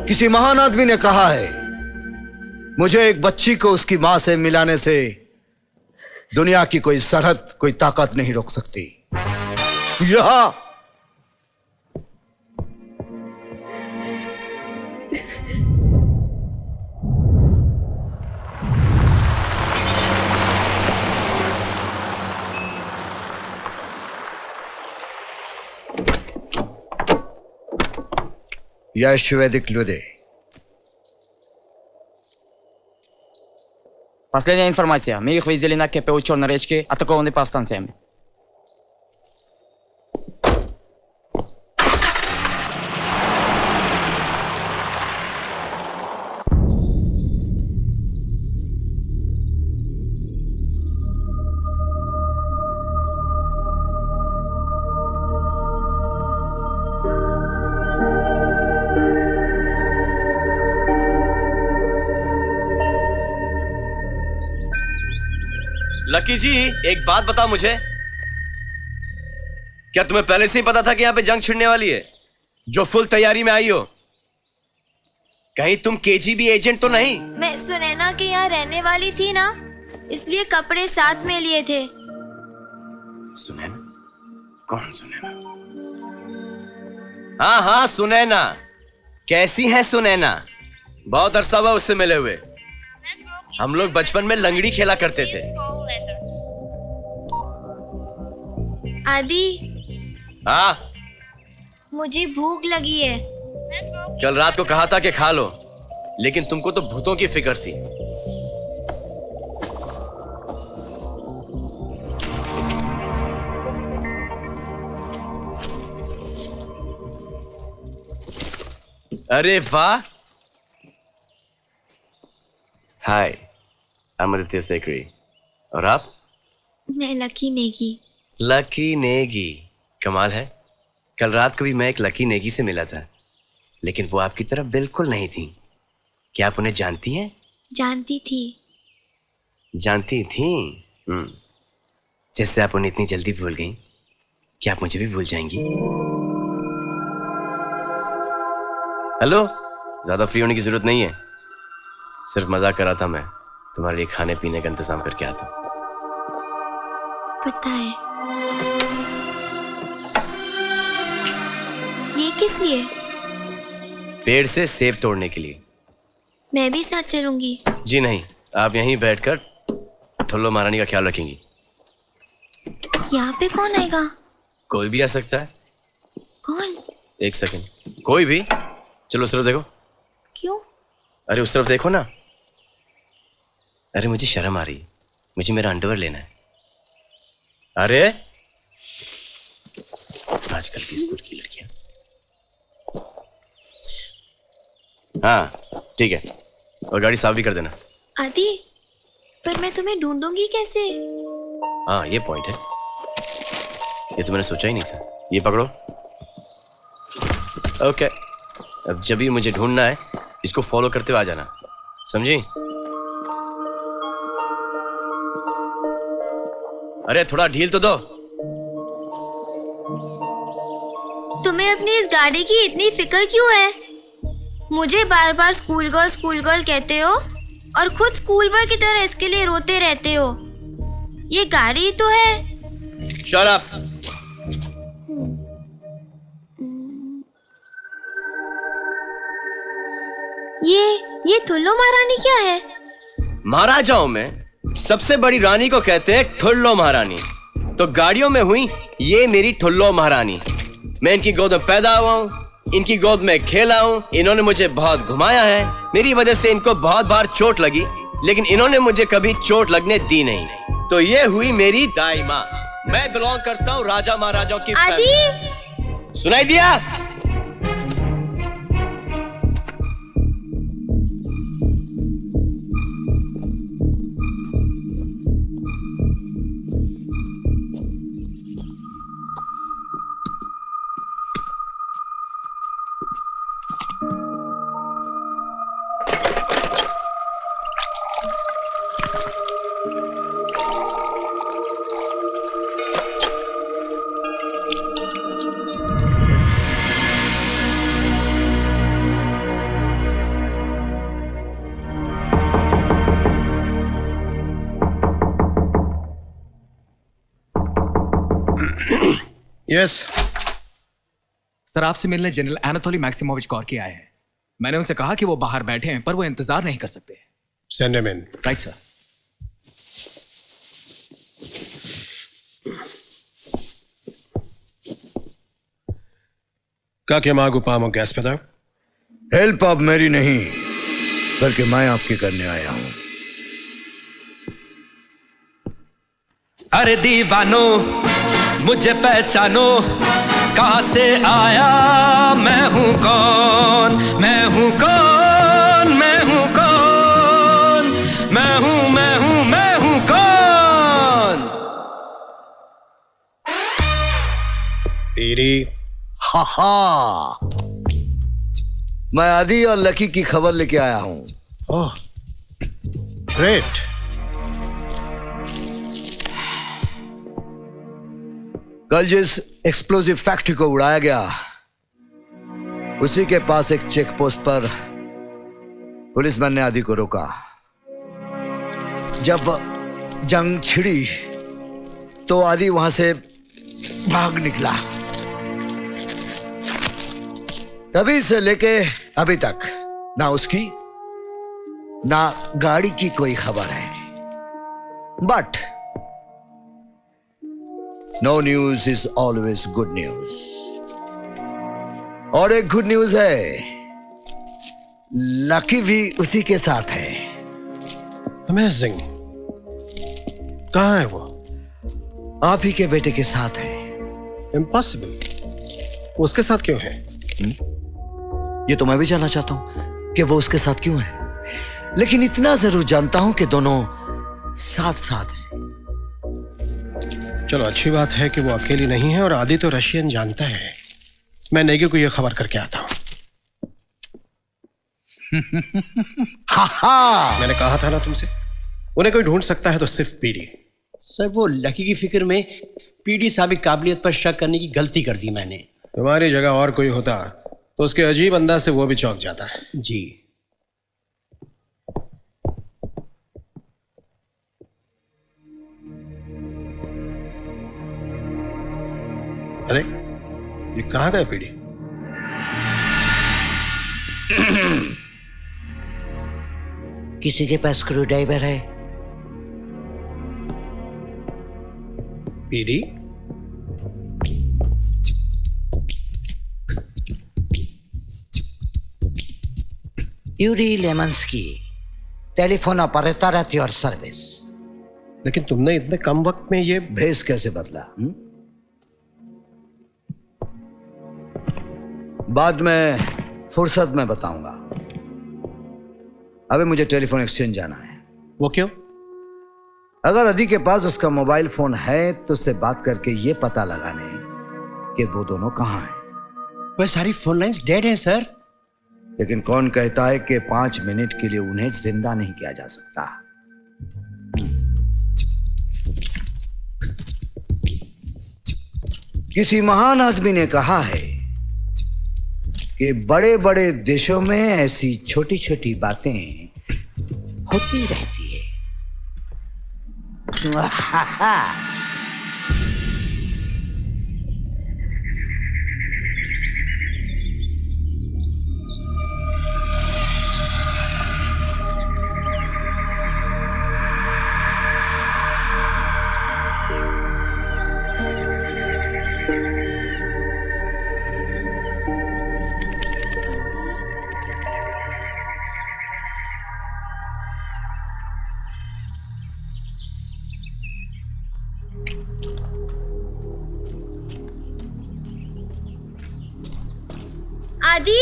किसी महान आदमी ने कहा है, मुझे एक बच्ची को उसकी मां से मिलाने से दुनिया की कोई सरहद, कोई ताकत नहीं रोक सकती। यहां Ящеведик людей. Последняя информация. Мы их видели на КПУ Черной речки, атакованы по станциям. लकी जी, एक बात बताओ मुझे, क्या तुम्हें पहले से ही पता था कि यहाँ पे जंग छिड़ने वाली है, जो फुल तैयारी में आई हो? कहीं तुम केजीबी एजेंट तो नहीं? मैं सुनैना के यहाँ रहने वाली थी ना, इसलिए कपड़े साथ में लिए थे। सुनैना? कौन सुनैना? हाँ हाँ, सुनैना। कैसी है सुनैना? बहुत अरसा हुआ उससे मिले हुए। हम लोग बचपन में लंगड़ी खेला करते थे। आदि, हाँ, मुझे भूख लगी है। कल रात को कहा था कि खा लो, लेकिन तुमको तो भूतों की फिक्र थी। अरे वाह! हाय, I'm आदित्य सेकरी। और आप? मैं लकी नेगी। लकी नेगी, कमाल है। कल रात को भी मैं एक लकी नेगी से मिला था, लेकिन वो आपकी तरफ बिल्कुल नहीं थी। क्या आप उन्हें जानती हैं? जानती थी। जानती थी? जैसे आप उन्हें इतनी जल्दी भूल गई, क्या आप मुझे भी भूल जाएंगी? हेलो, ज्यादा फ्री होने की जरूरत नहीं है, सिर्फ मजाक कर रहा था। मैं तुम्हारे लिए खाने पीने का इंतजाम करके आता हूं। पता है। ये किस लिए? पेड़ से सेब तोड़ने के लिए। मैं भी साथ चलूंगी। जी नहीं, आप यहीं बैठकर ठुल्लो महारानी का ख्याल रखेंगी। यहाँ पे कौन आएगा? कोई भी आ सकता है। कौन? एक सेकंड, कोई भी। चलो उस तरफ देखो। क्यों? अरे उस तरफ देखो ना। अरे मुझे शर्म आ रही है, मुझे मेरा अंडरवेयर लेना है। अरे आजकल की स्कूल की लड़कियां। हाँ ठीक है, और गाड़ी साफ भी कर देना। आदि, पर मैं तुम्हें ढूंढूंगी कैसे? हाँ ये पॉइंट है, ये तो मैंने सोचा ही नहीं था। ये पकड़ो। ओके, अब जब भी मुझे ढूंढना है, इसको फॉलो करते हुए आ जाना, समझी? अरे थोड़ा ढील तो दो। तुम्हें अपनी इस गाड़ी की इतनी फिक्र क्यों है? मुझे बार बार स्कूल गर्ल कहते हो और खुद स्कूल बॉय की तरह इसके लिए रोते रहते हो। ये गाड़ी तो है। Shut up. ये ठुल्लो महारानी क्या है? महाराजाओं में सबसे बड़ी रानी को कहते हैं ठुल्लो महारानी। तो गाड़ियों में हुई ये मेरी ठुल्लो महारानी। मैं इनकी गोद में पैदा हुआ हूँ, इनकी गोद में खेला हूँ, इन्होंने मुझे बहुत घुमाया है। मेरी वजह से इनको बहुत बार चोट लगी, लेकिन इन्होंने मुझे कभी चोट लगने दी नहीं। तो ये हुई मेरी दाई माँ। मैं बिलोंग करता हूँ राजा महाराजाओं की फैमिली। सुनाई दिया? यस सर, आपसे मिलने जनरल एनाटोली मैक्सिमोविच कॉर्की आए हैं। मैंने उनसे कहा कि वो बाहर बैठे हैं, पर वो इंतजार नहीं कर सकते। Send him in. Right sir. Как я могу помочь, господа? Help अब मेरी नहीं, बल्कि मैं आपकी करने आया हूं। अरे दीवानो मुझे पहचानो, कहां से आया, मैं हूं कौन, मैं हूं कौन, मैं हूं कौन, मैं हूं मैं हूं मैं हूं कौन। पीरी। हा हा, मैं आदि और लकी की खबर लेके आया हूं। Oh great. कल जिस एक्सप्लोसिव फैक्ट्री को उड़ाया गया, उसी के पास एक चेक पोस्ट पर पुलिसमैन ने आदि को रोका। जब जंग छिड़ी तो आदि वहां से भाग निकला। तभी से लेके अभी तक ना उसकी ना गाड़ी की कोई खबर है। But no news is always good news. और एक गुड न्यूज है, लकी भी उसी के साथ है। अमेजिंग। कहाँ है वो? आप ही के बेटे के साथ है। इम्पॉसिबल। उसके साथ क्यों है? ये तो मैं भी जानना चाहता हूं कि वो उसके साथ क्यों है, लेकिन इतना जरूर जानता हूं कि दोनों साथ साथ हैं। चलो अच्छी बात है कि वो अकेली नहीं है और आदि तो रशियन जानता है। मैं नेगी को ये खबर करके आता हूँ। मैंने कहा था ना तुमसे, उन्हें कोई ढूंढ सकता है तो सिर्फ पीडी। सर वो लकी की फिक्र में पीडी साहब की काबिलियत पर शक करने की गलती कर दी मैंने। तुम्हारी जगह और कोई होता तो उसके अजीब अंदाज से वो भी चौंक जाता है। जी। अरे ये कहाँ गए पीडी? किसी के पास स्क्रू ड्राइवर है? PD? Yuri Lemansky, telephone operator at your service. लेकिन तुमने इतने कम वक्त में ये भेस कैसे बदला? बाद में फुर्सत में बताऊंगा। अभी मुझे टेलीफोन एक्सचेंज जाना है। वो क्यों? अगर अदी के पास उसका मोबाइल फोन है तो उससे बात करके ये पता लगाने कि वो दोनों कहां हैं। वह सारी फोन लाइंस डेड हैं सर। लेकिन कौन कहता है कि 5 मिनट के लिए उन्हें जिंदा नहीं किया जा सकता? किसी महान आदमी ने कहा है कि बड़े बड़े देशों में ऐसी छोटी छोटी बातें होती रहती है। आदि,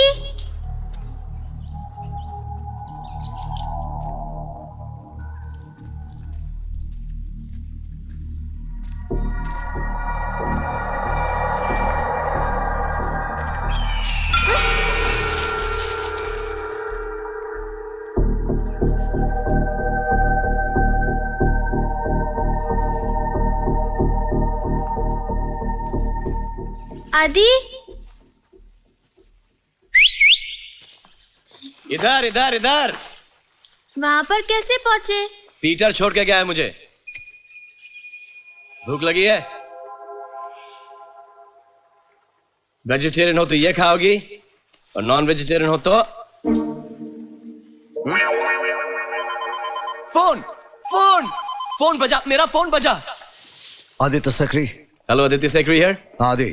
आदि, इधर इधर इधर। वहां पर कैसे पहुंचे? पीटर छोड़ के गया है मुझे। भूख लगी है? वेजिटेरियन हो तो ये खाओगी और नॉन वेजिटेरियन हो तो फोन फोन फोन बजा, मेरा फोन बजा। आदित्य सक्री। Hello Aditya Sakri here. आदि,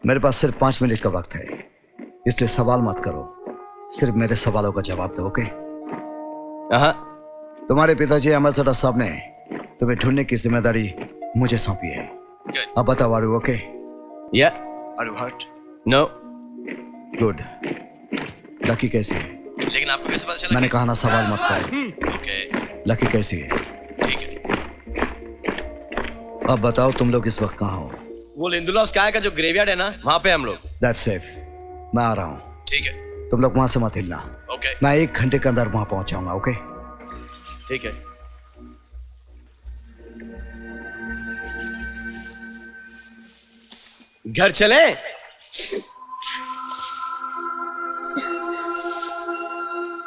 मेरे पास सिर्फ 5 मिनट का वक्त है, इसलिए सवाल मत करो, सिर्फ मेरे सवालों का जवाब दो। ओके? तुम्हारे पिताजी अहमद सदा साहब ने तुम्हें ढूंढने की जिम्मेदारी मुझे सौंपी है। अब बताओ, are you okay? Yeah. Are you hurt? No. Good. Lucky कैसी है? लेकिन आपको कैसे पता चला? मैंने कहा ना सवाल मत करो। ओके। लकी कैसी है? ठीक है। अब बताओ, तुम लोग इस वक्त कहाँ हो? वो लिंदुला स्काई का जो ग्रेवयार्ड है ना, वहां पे हम लोग। That's safe. मैं आ रहा हूँ। ठीक है। तुम लोग वहां से मत हिलना। ओके। मैं 1 घंटे के अंदर वहां पहुंच जाऊंगा। ओके? ठीक है। घर चले?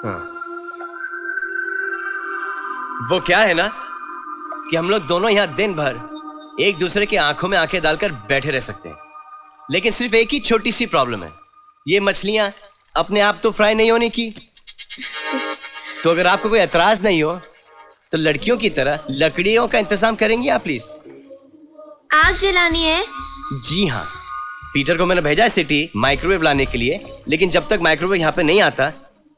हाँ। वो क्या है ना कि हम लोग दोनों यहां दिन भर एक दूसरे की आंखों में आंखें डालकर बैठे रह सकते हैं, लेकिन सिर्फ एक ही छोटी सी प्रॉब्लम है, ये मछलियां अपने आप तो फ्राई नहीं होने की। तो अगर आपको कोई एतराज नहीं हो तो लड़कियों की तरह लकड़ियों का इंतजाम करेंगी आप प्लीज? आग जलानी है? जी हाँ, पीटर को मैंने भेजा है सिटी माइक्रोवेव लाने के लिए, लेकिन जब तक माइक्रोवेव यहाँ पे नहीं आता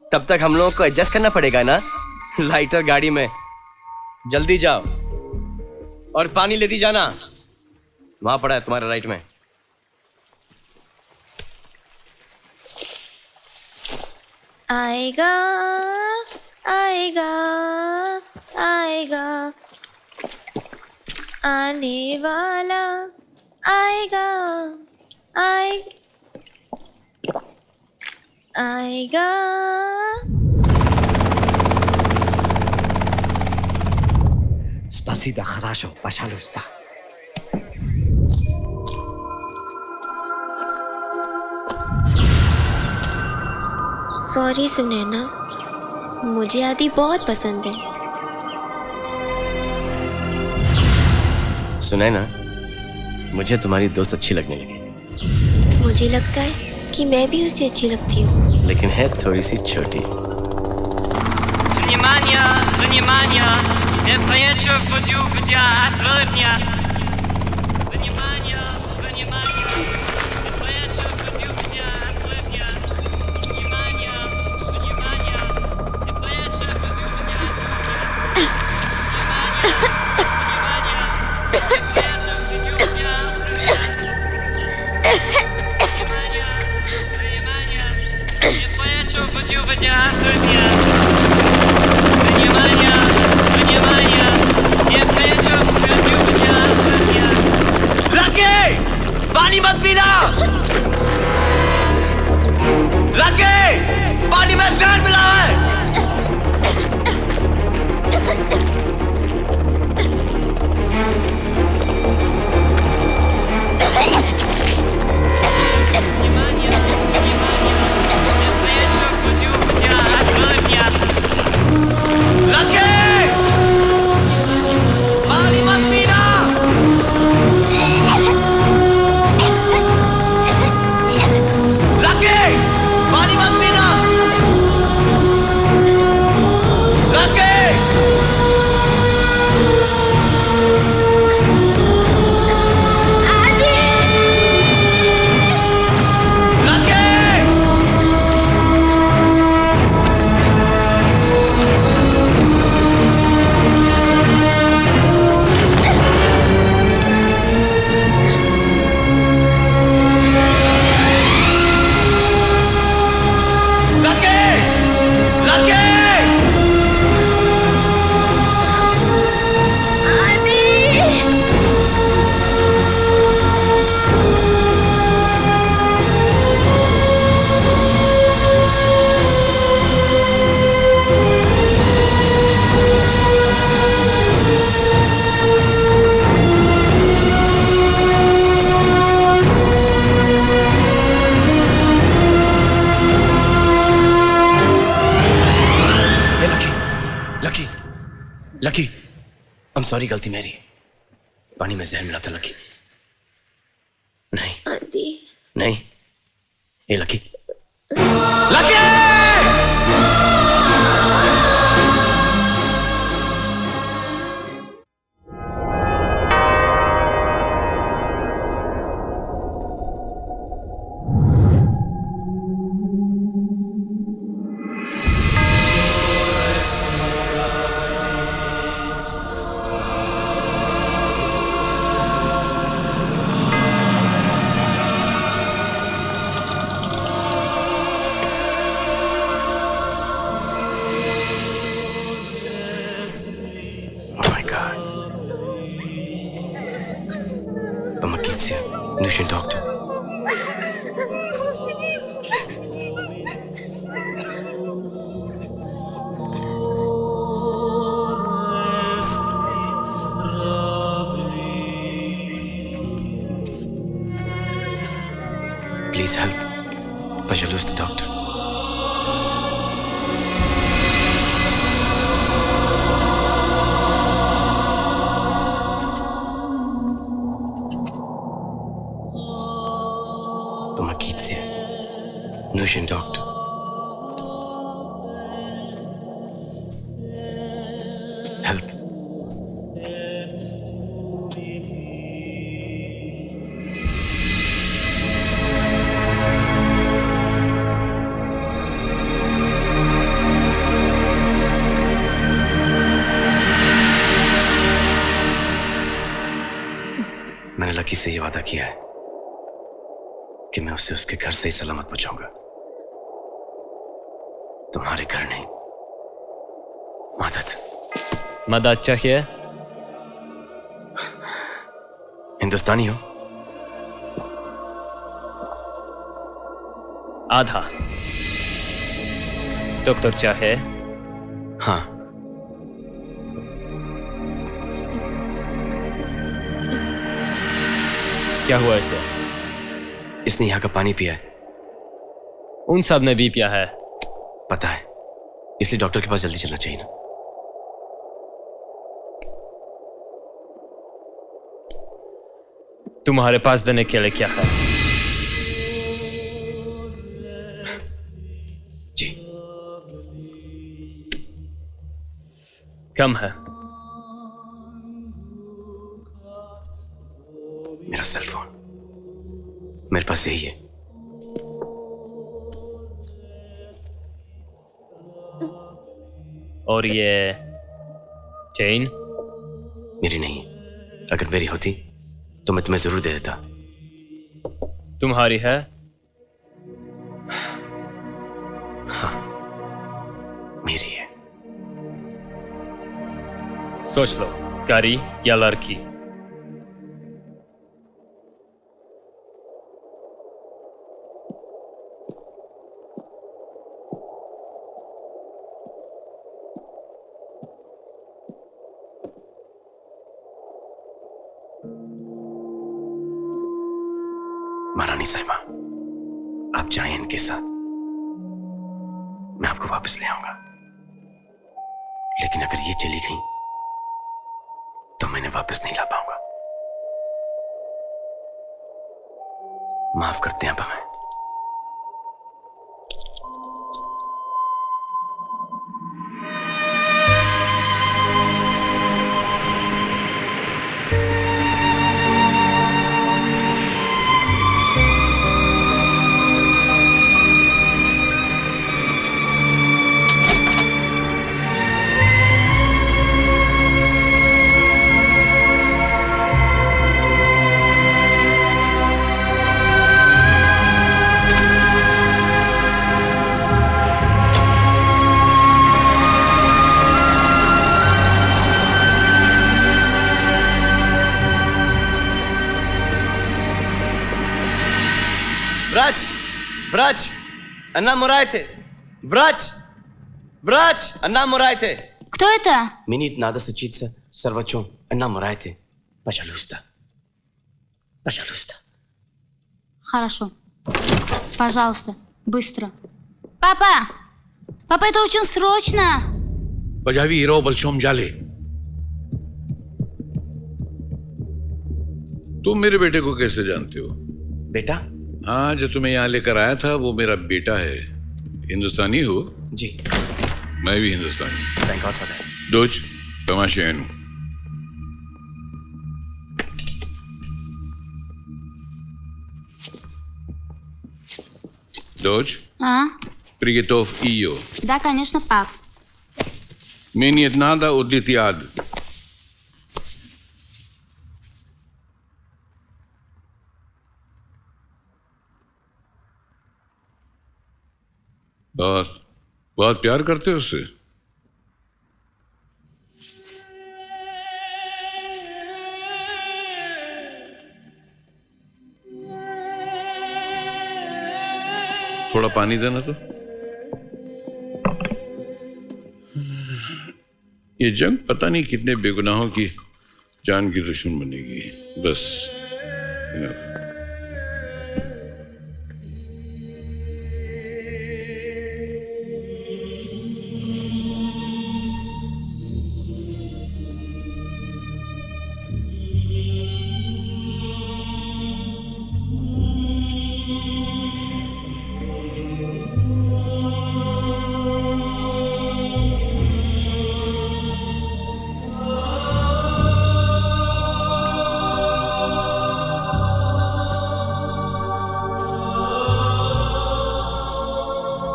तब तक हम लोगों को एडजस्ट करना पड़ेगा ना लाइटर गाड़ी में। जल्दी जाओ और पानी लेती जाना, वहां पड़ा है तुम्हारे राइट में। आएगा आएगा आएगा आने वाला आएगा आएगा। Спасибо, хорошо, пожалуйста. सॉरी सुनैना, मुझे आदि बहुत पसंद है। सुनाए ना, मुझे तुम्हारी दोस्त अच्छी लगने लगी। मुझे लगता है कि मैं भी उसे अच्छी लगती हूँ। लेकिन है थोड़ी सी छोटी। Внимание, внимание! Я поеду в театр дня. Внимание, внимание! Я поеду в театр дня. Внимание, внимание! Я поеду в театр дня. लकी! पानी मत पीना! लकी! पानी में जहर मिला है! लकी, I'm sorry, गलती मेरी। पानी में जहर मिला था लकी। नहीं आदि नहीं, ये lucky lucky! Nutrition doctor. Please help. Pajalus the doctor. Помогите. Нужен доктор. Help. मैंने लकी से ये वादा किया है कि मैं उसे उसके घर से ही सलामत पहुंचाऊंगा, तुम्हारे घर नहीं। मदद चाहिए? हिंदुस्तानी हो? आधा। तो चाहे? हाँ। क्या हुआ इससे? इसने यहाँ का पानी पिया है। उन सब ने भी पिया है। पता है, इसलिए डॉक्टर के पास जल्दी चलना चाहिए ना। तुम्हारे पास देने के लिए क्या है? जी। कम है। मेरा सेल फोन मेरे पास यही है। और ये चेन? मेरी नहीं है। अगर मेरी होती तो मैं तुम्हें जरूर दे देता। तुम्हारी है? हाँ, मेरी है। सोच लो, गाड़ी या लड़की? महारानी साहिबा, आप जाएं इनके साथ, मैं आपको वापस ले आऊंगा। लेकिन अगर ये चली गई तो मैं इन्हें वापस नहीं ला पाऊंगा। माफ करते हैं आप हमें। Vrać! Vrać! Annamurайте! Vrać! Vrać! Annamurайте! Кто это? Мне надо сочиться с врачом. Annamurайте. Пожалуйста. Пожалуйста. Хорошо. Пожалуйста, быстро. Папа! Папа, это очень срочно! Позови Иро Большом Жале. तुम मेरे बेटे को कैसे जानते हो? बेटा? हाँ, जो तुम्हें यहाँ लेकर आया था वो मेरा बेटा है। हिंदुस्तानी हो? जी। मैं भी Hindustani. Thank God for that. दोज, तमाशेनु। Дочь, А? приготовь ее. Да, конечно, пап. Мне не надо удлить яд. बहुत बहुत प्यार करते हो उससे? थोड़ा पानी देना तो। ये जंग पता नहीं कितने बेगुनाहों की जान की दुश्मन बनेगी। बस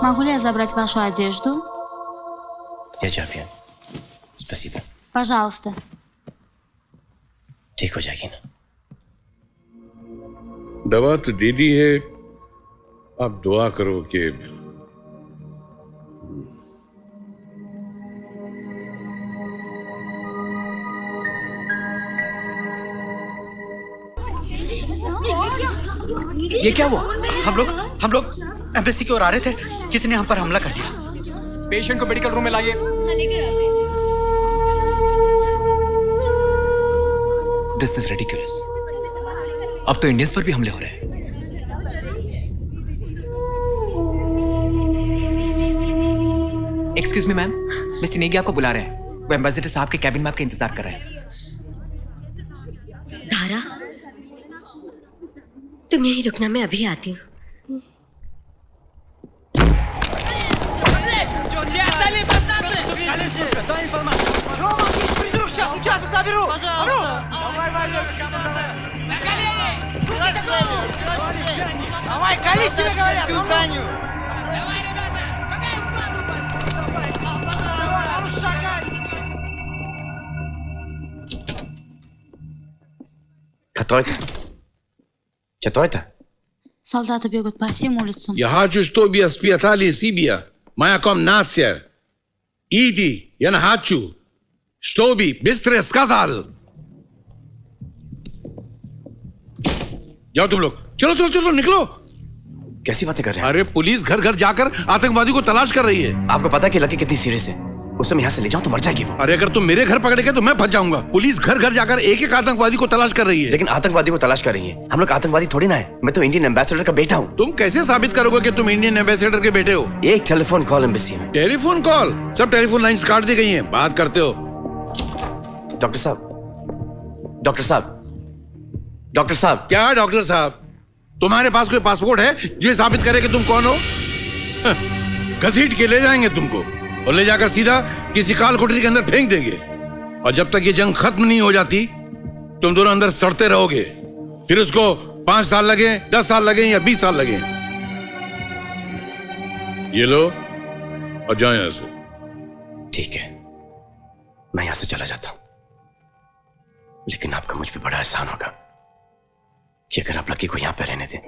Могу ли я забрать вашу одежду? Я जापिया। Спасибо। Пожалуйста. ठीक हो जाएगी ना? दवा तो दे दी है, आप दुआ करो कि ये क्या हुआ? हम लोग एम्बेसी की ओर आ रहे थे, किसी ने हम पर हमला कर दिया। पेशेंट को मेडिकल रूम में लाइए। This is ridiculous. अब तो इंडियंस पर भी हमले हो रहे हैं। Excuse me ma'am, mister Negi आपको बुला रहे हैं। वो एम्बेसडर साहब के कैबिन में आपका इंतजार कर रहे हैं। धारा, तुम यहीं रुकना, मैं अभी आती हूँ। Четвърта. Солдата бегут по всем улицам. Я хочу, чтобы испытали себя. Моя комнация. Иди, я не хочу. Чтобы быстро сказал. जाओ तुम लोग, चलो चलो चलो निकलो। कैसी बातें कर रहे हैं? अरे पुलिस घर घर जाकर आतंकवादी को तलाश कर रही है। आपको पता है कि लकी कितनी सीरियस है? उसे मैं यहाँ से ले जाऊं तो मर जाएगी वो। अरे अगर तुम मेरे घर पकड़ गए तो मैं फंस जाऊंगा। पुलिस घर घर जाकर एक एक आतंकवादी को तलाश कर रही है। लेकिन आतंकवादी को तलाश कर रही है। हम लोग आतंकवादी थोड़ी ना है। मैं तो इंडियन एम्बेसडर का बेटा हूँ। तुम कैसे साबित करोगे कि तुम इंडियन एम्बेसडर के बेटे हो? एक टेलीफोन कॉल एम्बेसी में। Telephone call? सब टेलीफोन लाइंस काट दी गई हैं। बात करते हो? डॉक्टर साहब, डॉक्टर साहब, डॉक्टर साहब। क्या डॉक्टर साहब? तुम्हारे पास कोई पासपोर्ट है जो साबित करे कि तुम कौन हो? घसीट के ले जाएंगे तुमको और ले जाकर सीधा किसी काल कोठरी के अंदर फेंक देंगे। और जब तक ये जंग खत्म नहीं हो जाती तुम दोनों अंदर सड़ते रहोगे। फिर उसको 5 साल लगे, 10 साल लगे या 20 साल लगे। ये लो और जाओ यहां से। ठीक है, मैं यहां से चला जाता हूं, लेकिन आपका मुझ पर बड़ा एहसान होगा कि अगर आप लकी को यहां पे रहने दें।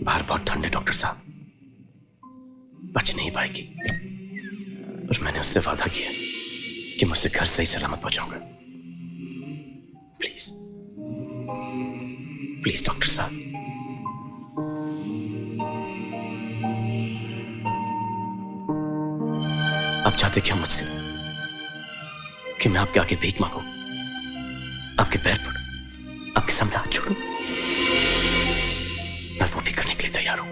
बाहर बहुत ठंड है डॉक्टर साहब, बच नहीं पाएगी। और मैंने उससे वादा किया कि मैं उसे घर सही सलामत पहुंचाऊंगा। प्लीज प्लीज डॉक्टर साहब। आप चाहते क्यों मुझसे कि मैं आपके आगे भीख मांगू, आपके पैर पड़ूं, आपके सामने हाथ छोड़ूं? मैं वो भी करने के लिए तैयार हूं।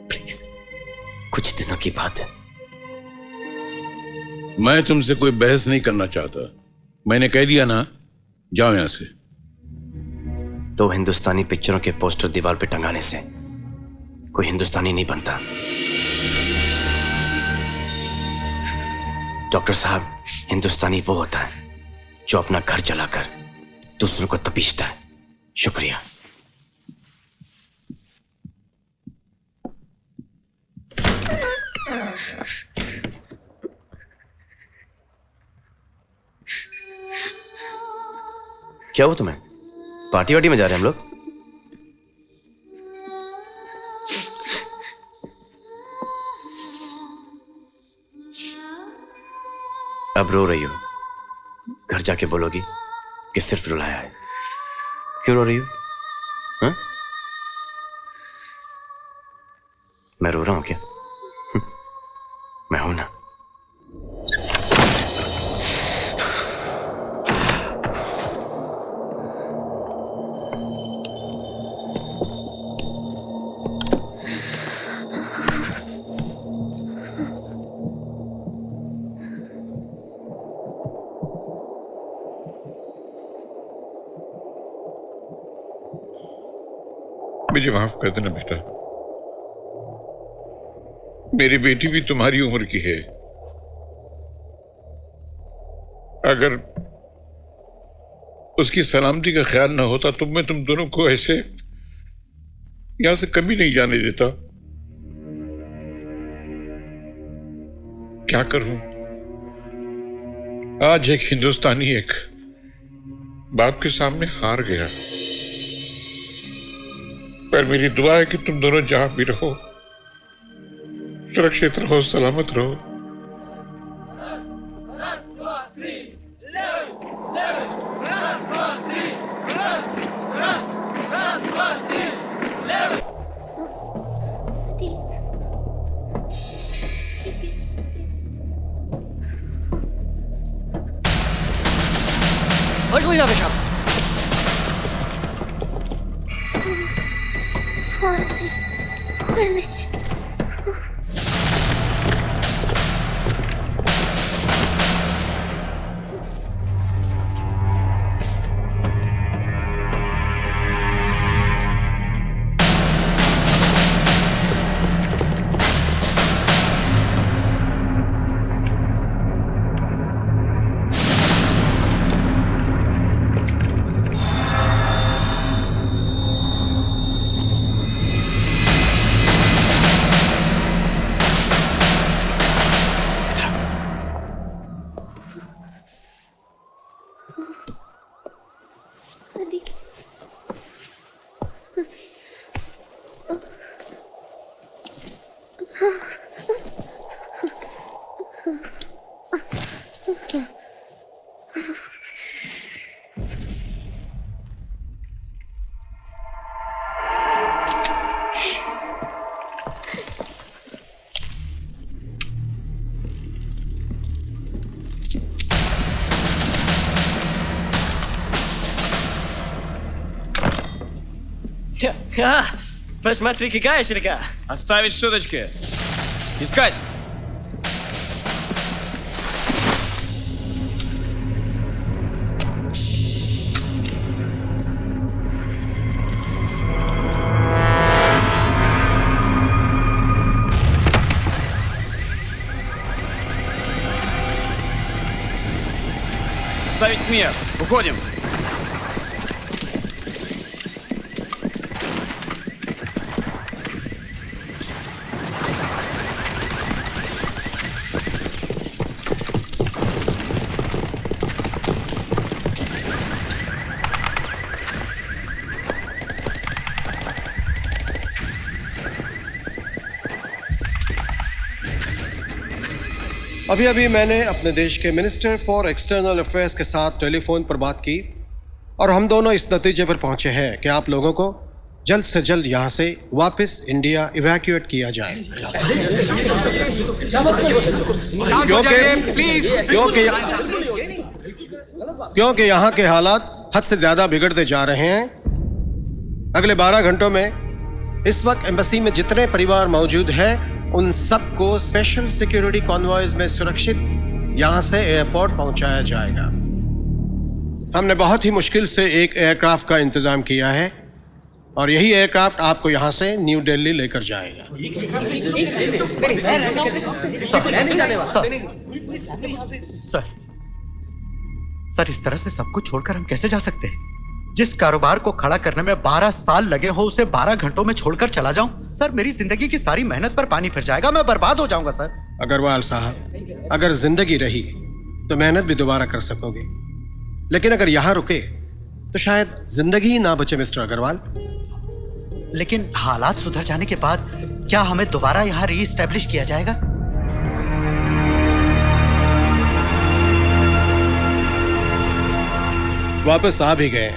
प्लीज, कुछ दिनों की बात है। मैं तुमसे कोई बहस नहीं करना चाहता। मैंने कह दिया ना, जाओ यहां से। तो हिंदुस्तानी पिक्चरों के पोस्टर दीवार पे टंगाने से कोई हिंदुस्तानी नहीं बनता डॉक्टर साहब। हिंदुस्तानी वो होता है जो अपना घर जलाकर दूसरों को तपीशता है। शुक्रिया। क्या हुआ तुम्हें? पार्टी वार्टी में जा रहे हैं हम लोग? अब रो रही हो? घर जाके बोलोगी कि सिर्फ रुलाया है। क्यों रो रही हो? हाँ? मैं रो रहा हूं क्या? मैं हूं ना। मुझे माफ कर देना बेटा। मेरी बेटी भी तुम्हारी उम्र की है। अगर उसकी सलामती का ख्याल ना होता तो मैं तुम दोनों को ऐसे यहां से कभी नहीं जाने देता। क्या करूं? आज एक हिंदुस्तानी एक बाप के सामने हार गया। पर मेरी दुआ है कि तुम दोनों जहां भी रहो सुरक्षित रहो, सलामत रहो। मरने Посмотри, какая ширка. Оставить шуточки. Искать. Ставить смерть. Уходим. अभी अभी मैंने अपने देश के मिनिस्टर फॉर एक्सटर्नल अफेयर्स के साथ टेलीफोन पर बात की और हम दोनों इस नतीजे पर पहुंचे हैं कि आप लोगों को जल्द से जल्द यहां से वापस इंडिया इवैक्यूएट किया जाए क्योंकि यहाँ के हालात हद से ज्यादा बिगड़ते जा रहे हैं। अगले 12 घंटों में इस वक्त एम्बेसी में जितने परिवार मौजूद हैं उन सबको स्पेशल सिक्योरिटी कॉन्वॉयज में सुरक्षित यहां से एयरपोर्ट पहुंचाया जाएगा। हमने बहुत ही मुश्किल से एक एयरक्राफ्ट का इंतजाम किया है और यही एयरक्राफ्ट आपको यहां से न्यू दिल्ली लेकर जाएगा। सर, इस तरह से सब कुछ छोड़कर हम कैसे जा सकते हैं? जिस कारोबार को खड़ा करने में 12 साल लगे हो उसे 12 घंटों में छोड़कर चला जाऊं? सर, मेरी जिंदगी की सारी मेहनत पर पानी फिर जाएगा, मैं बर्बाद हो जाऊंगा सर। अग्रवाल साहब, अगर जिंदगी रही तो मेहनत भी दोबारा कर सकोगे, लेकिन अगर यहां रुके तो शायद जिंदगी ही ना बचे मिस्टर अग्रवाल। लेकिन हालात सुधर जाने के बाद क्या हमें दोबारा यहाँ रीइस्टेब्लिश किया जाएगा? वापस आ भी गए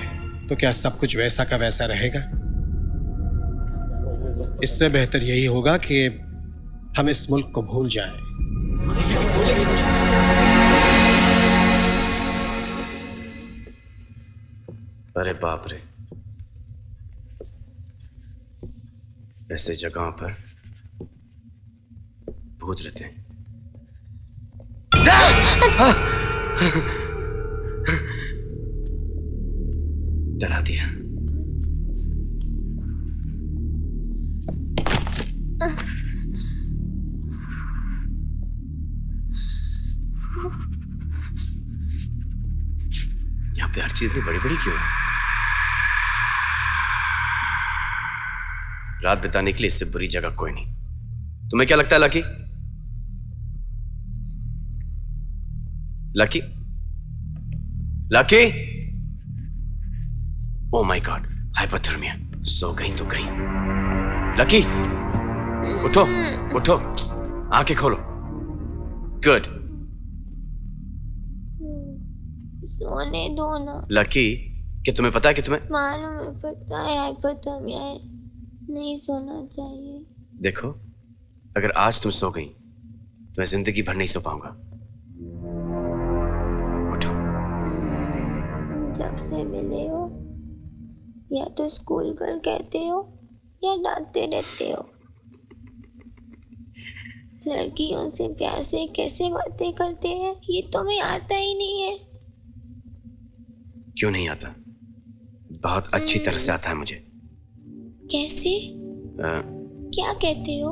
तो क्या सब कुछ वैसा का वैसा रहेगा? इससे बेहतर यही होगा कि हम इस मुल्क को भूल जाएं। अरे बाप रे, ऐसे जगहों पर भूत रहते हैं। डरा दिया। यहाँ पे हर चीज इतनी बड़ी बड़ी क्यों है? रात बिताने के लिए इससे बुरी जगह कोई नहीं। तुम्हें क्या लगता है Lucky? Lucky, Lucky, oh my God, hypothermia. सो गई तो गई। लकी, उठो उठो, आंखें खोलो। गुड। सोने दो ना। लकी, क्या तुम्हें पता है कि तुम्हें मालूम है, पता है हाइपोथर्मिया है, नहीं सोना चाहिए। देखो, अगर आज तुम सो गई तो मैं जिंदगी भर नहीं सो पाऊंगा। जब से मिले हो या तो स्कूल गर्ल कहते हो या डांटते रहते हो। लड़कियों से प्यार से कैसे बातें करते हैं ये तो मैं आता ही नहीं है। क्यों नहीं आता? बहुत अच्छी तरह से आता है मुझे। कैसे? क्या कहते हो?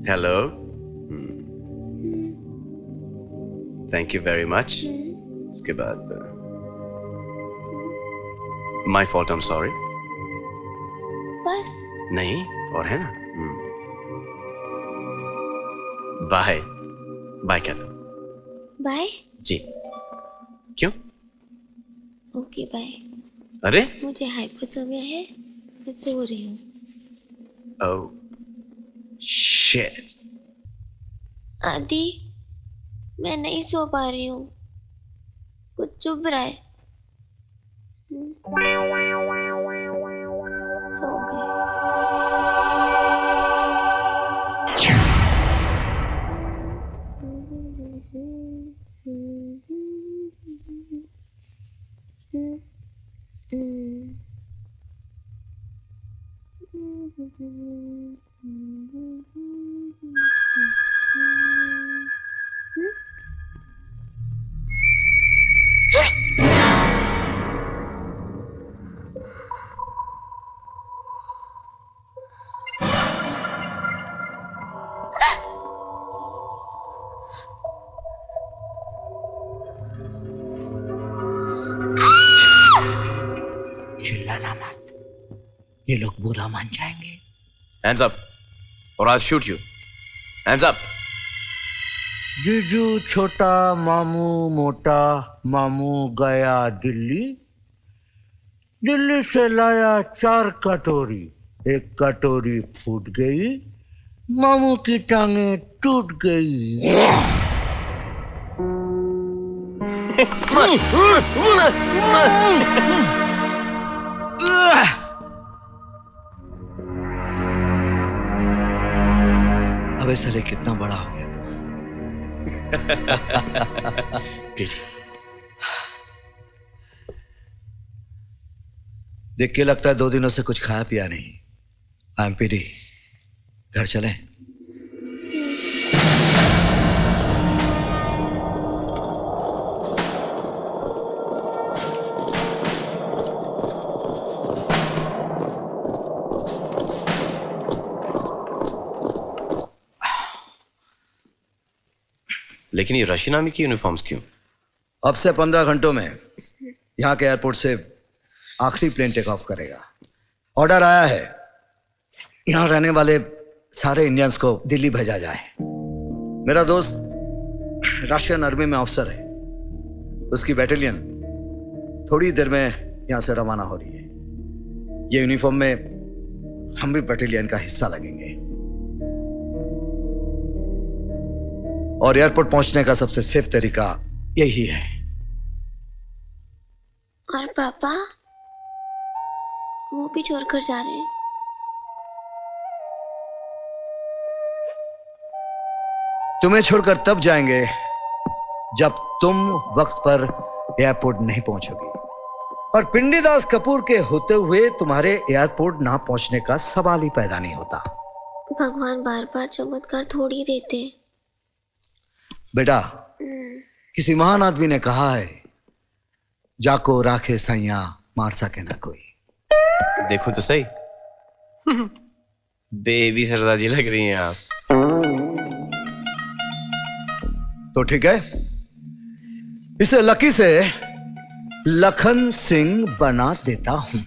Hello, thank you very much. उसके बाद my fault, I am sorry. बस? नहीं, और है ना। बाय बाय कहता हूं। बाय? जी। क्यों? Okay bye. अरे मुझे हाइपोथर्मिया है, मैं सो रही हूँ। Oh shit. आदि, मैं नहीं सो पा रही हूँ, कुछ चुभ रहा है। सो गए। चिल्लाना मत, ये लोग बुरा मान जाएंगे। Hands up or I'll shoot you. Hands up. जीजू छोटा, मामू मोटा, मामू गया दिल्ली, दिल्ली से लाया 4 कटोरी, 1 कटोरी फूट गई, मामू की टांगे टूट गई। अबे साले कितना बड़ा हो गया देख के लगता है 2 दिनों से कुछ खाया पिया नहीं। आई एम पीडी, घर चलें? लेकिन ये रशियन आर्मी की यूनिफॉर्म्स क्यों? अब से 15 घंटों में यहाँ के एयरपोर्ट से आखिरी प्लेन टेक ऑफ करेगा। ऑर्डर आया है यहाँ रहने वाले सारे इंडियंस को दिल्ली भेजा जाए। मेरा दोस्त रशियन आर्मी में ऑफिसर है, उसकी बैटालियन थोड़ी देर में यहाँ से रवाना हो रही है। ये यूनिफॉर्म में हम भी बैटालियन का हिस्सा लगेंगे और एयरपोर्ट पहुंचने का सबसे सेफ तरीका यही है। और पापा, वो भी छोड़कर जा रहे हैं। तुम्हें छोड़कर तब जाएंगे जब तुम वक्त पर एयरपोर्ट नहीं पहुंचोगी, और पिंडीदास कपूर के होते हुए तुम्हारे एयरपोर्ट ना पहुंचने का सवाल ही पैदा नहीं होता। भगवान बार बार चमत्कार थोड़ी देते हैं। बेटा, किसी महान आदमी ने कहा है, जाको राखे सैया मार सके ना कोई। देखो तो सही, बेबी सरदार जी लग रही हैं आप। तो ठीक है, इसे लकी से लखन सिंह बना देता हूं।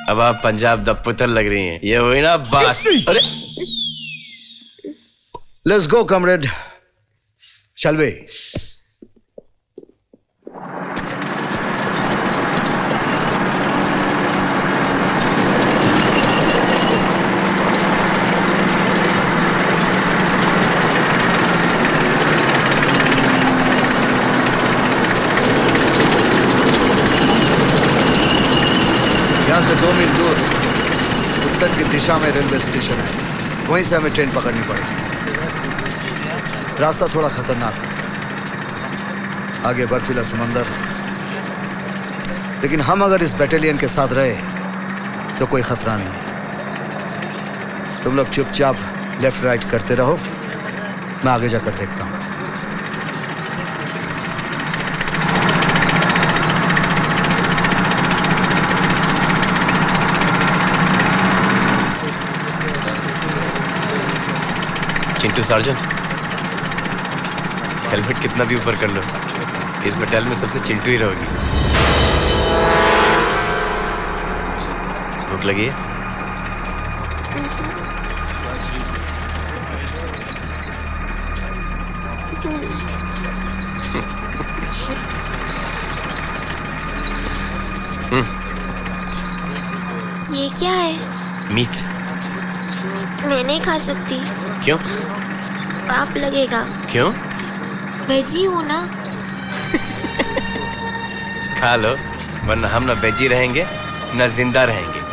अब आप पंजाब द पुत्र लग रही हैं। ये हुई ना बात। अरे let's go comrade, shall we? यहां से 2 मील दूर उत्तर की दिशा में रेलवे स्टेशन है, वहीं से हमें ट्रेन पकड़नी पड़ेगी। रास्ता थोड़ा खतरनाक है, आगे बर्फीला समंदर, लेकिन हम अगर इस बैटेलियन के साथ रहे तो कोई खतरा नहीं है। तुम लोग चुपचाप लेफ्ट राइट करते रहो, मैं आगे जाकर देखता हूं। चिंटू सार्जेंट, हेलमेट कितना भी ऊपर कर लो, इस बटालियन में सबसे चिंटू ही रहोगी। भूख लगी है? ये क्या है? मीट। मैं नहीं खा सकती। क्यों? पाप लगेगा। क्यों? वेजी हूँ ना। खा लो, वरना हम ना वेजी रहेंगे ना जिंदा रहेंगे।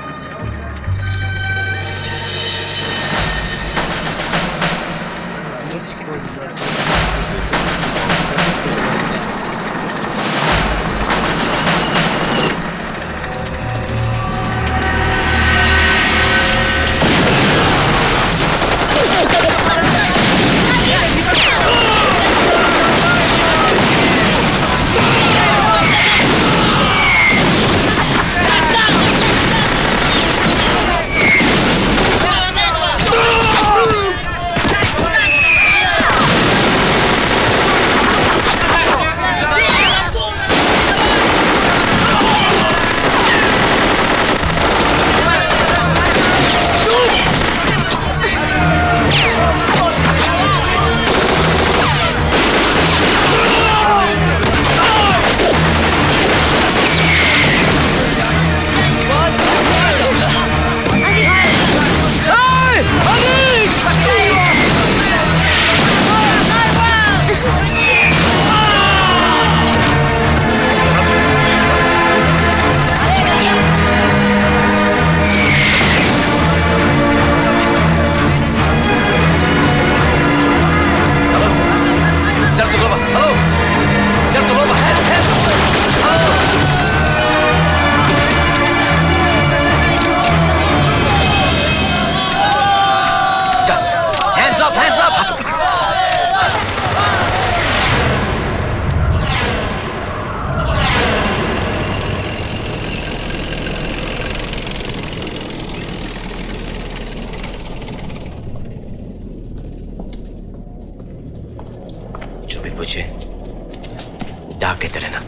डाक कहते रहना।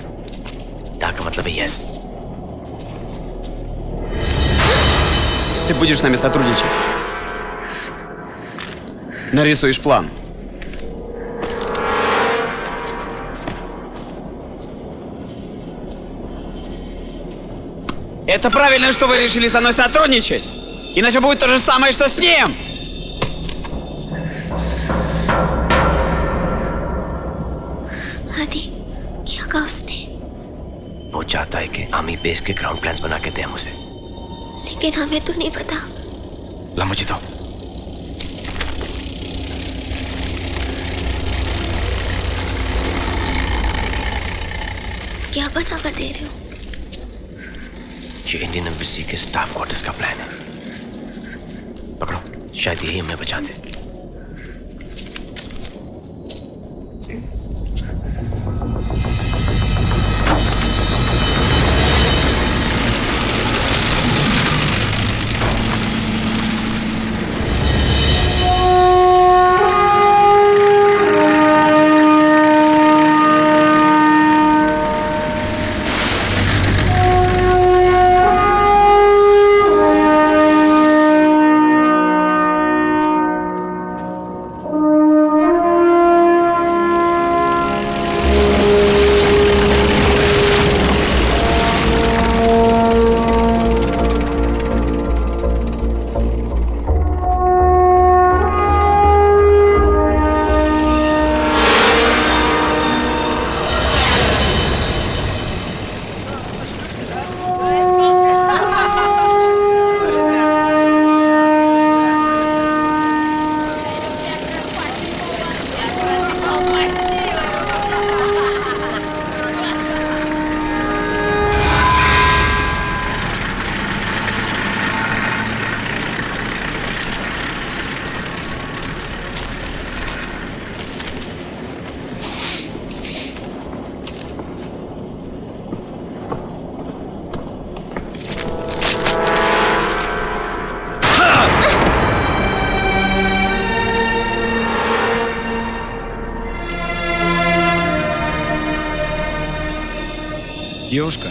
डाक का मतलब है यस। Ты будешь с нами сотрудничать. Нарисуешь план. Это правильно, что вы решили со мной сотрудничать. Иначе будет то же самое, что с ним. आदि, क्या कहा उसने? वो चाहता है कि आर्मी बेस के ग्राउंड प्लान्स बना के दे हम उसे। लेकिन हमें तो नहीं पता। ला मुझे दो। क्या बना कर दे रहे हो? ये इंडियन एम्बेसी के स्टाफ क्वार्टर्स का प्लान है। पकड़ो, शायद यही हमें बचा दे। Девушка.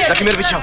लकी मेरे पीछे आओ।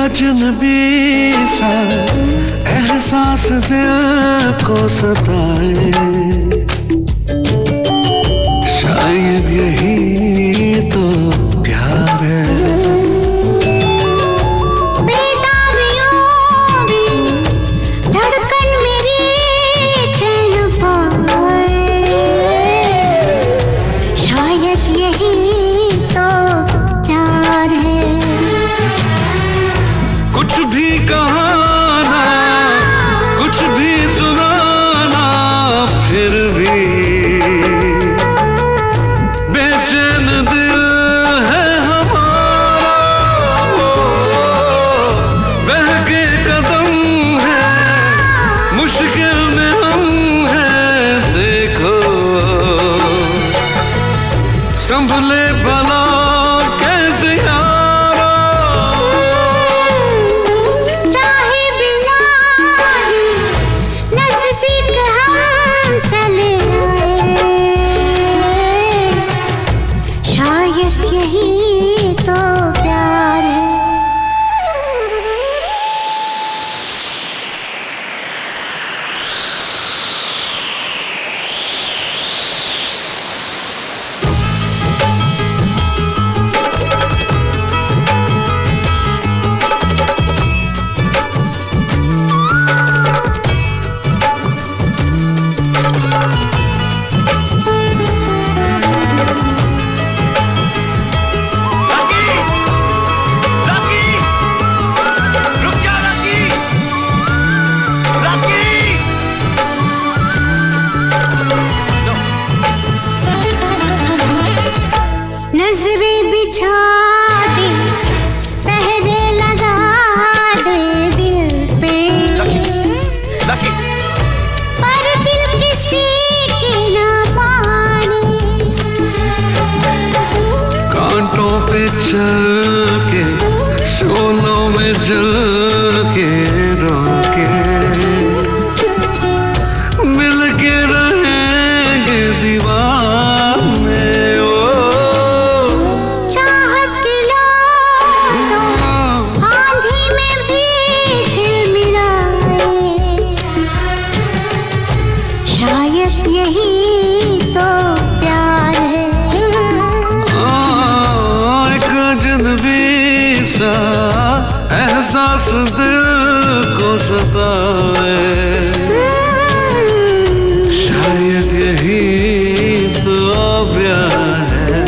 अजनबी सा एहसास दिल को सताए, शायद यही तो प्यार है। धड़कन मेरी चैन पाए, शायद यही तो प्यार है। कुछ भी कहाना, कुछ भी सुनाना, फिर भी बुझा दे, पहरे लगा दे दिल पे। लकी पर दिल किसी की ना माने। कांटों पे चल के, शोलों में जल के रोके, मिल के रहेंगे दीवाने। चाहत की लौ तो आंधी में भी झिलमिलाए। शायद यही तो प्यार है। एक अजनबी सा एहसास दिल को सताए। शायद यही तो प्यार है।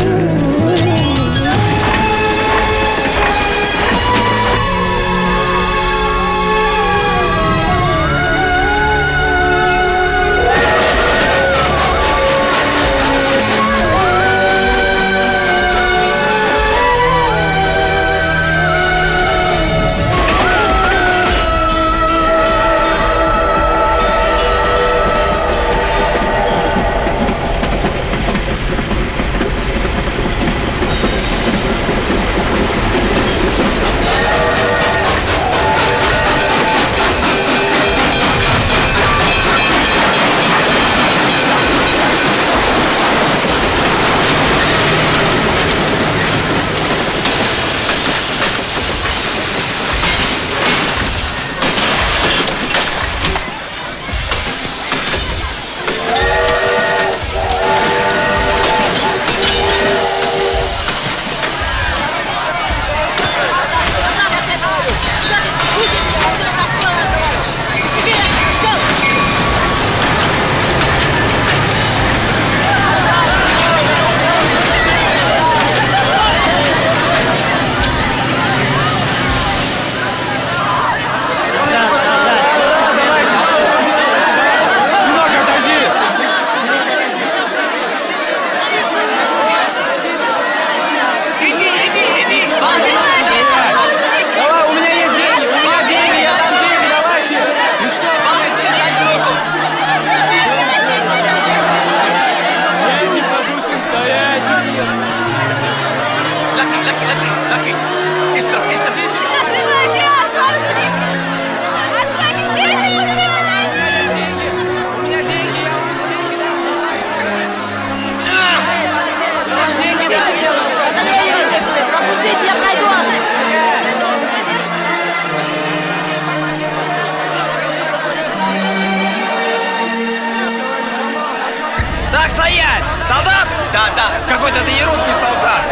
Так, стоять! Солдат? Да, да. Какой-то ты не русский солдат.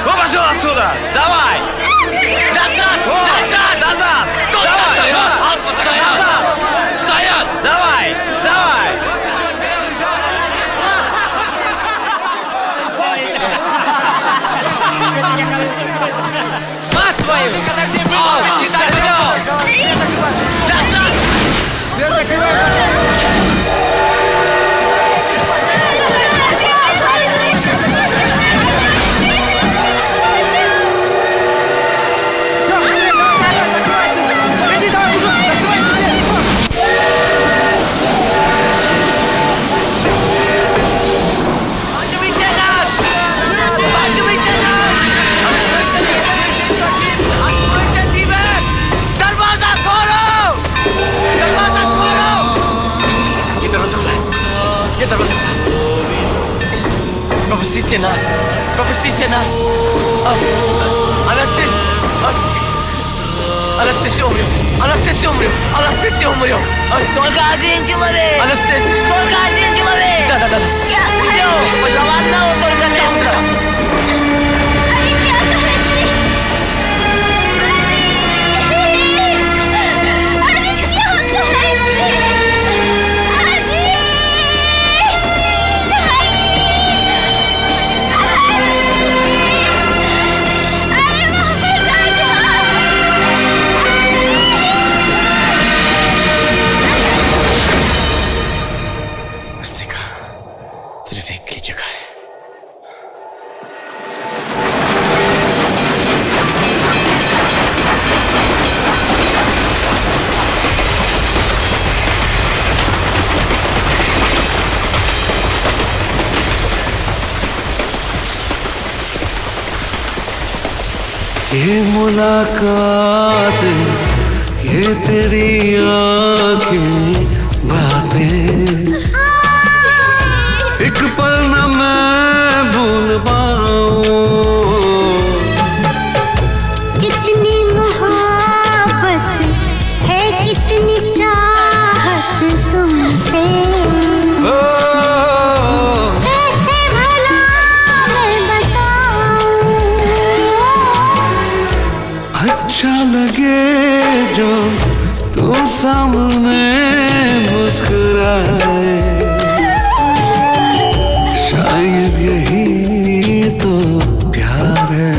Ну, пошел отсюда! Давай! Назад! Назад! Назад! Давай! Назад! Стоять! Давай! Давай! Мать твою! Считай, вперед! Назад! Пропустите нас! Пропустите нас! Анастасия умрет! Анастасия умрет! Анастасия умрет! Только один человек! Анастасия! Только один человек! Да, да, да. Идем! Пожалуйста! Одного только места! ये मुलाकातें, ये तेरी आंखें, बातें, एक पल न मैं भूल पाऊं। कितनी मोहब्बत है, कितनी चाहत तुमसे, कैसे भला मैं बताऊं। अच्छा लगे जो तू सामने मुस्कुराए, शायद यही तो प्यार है।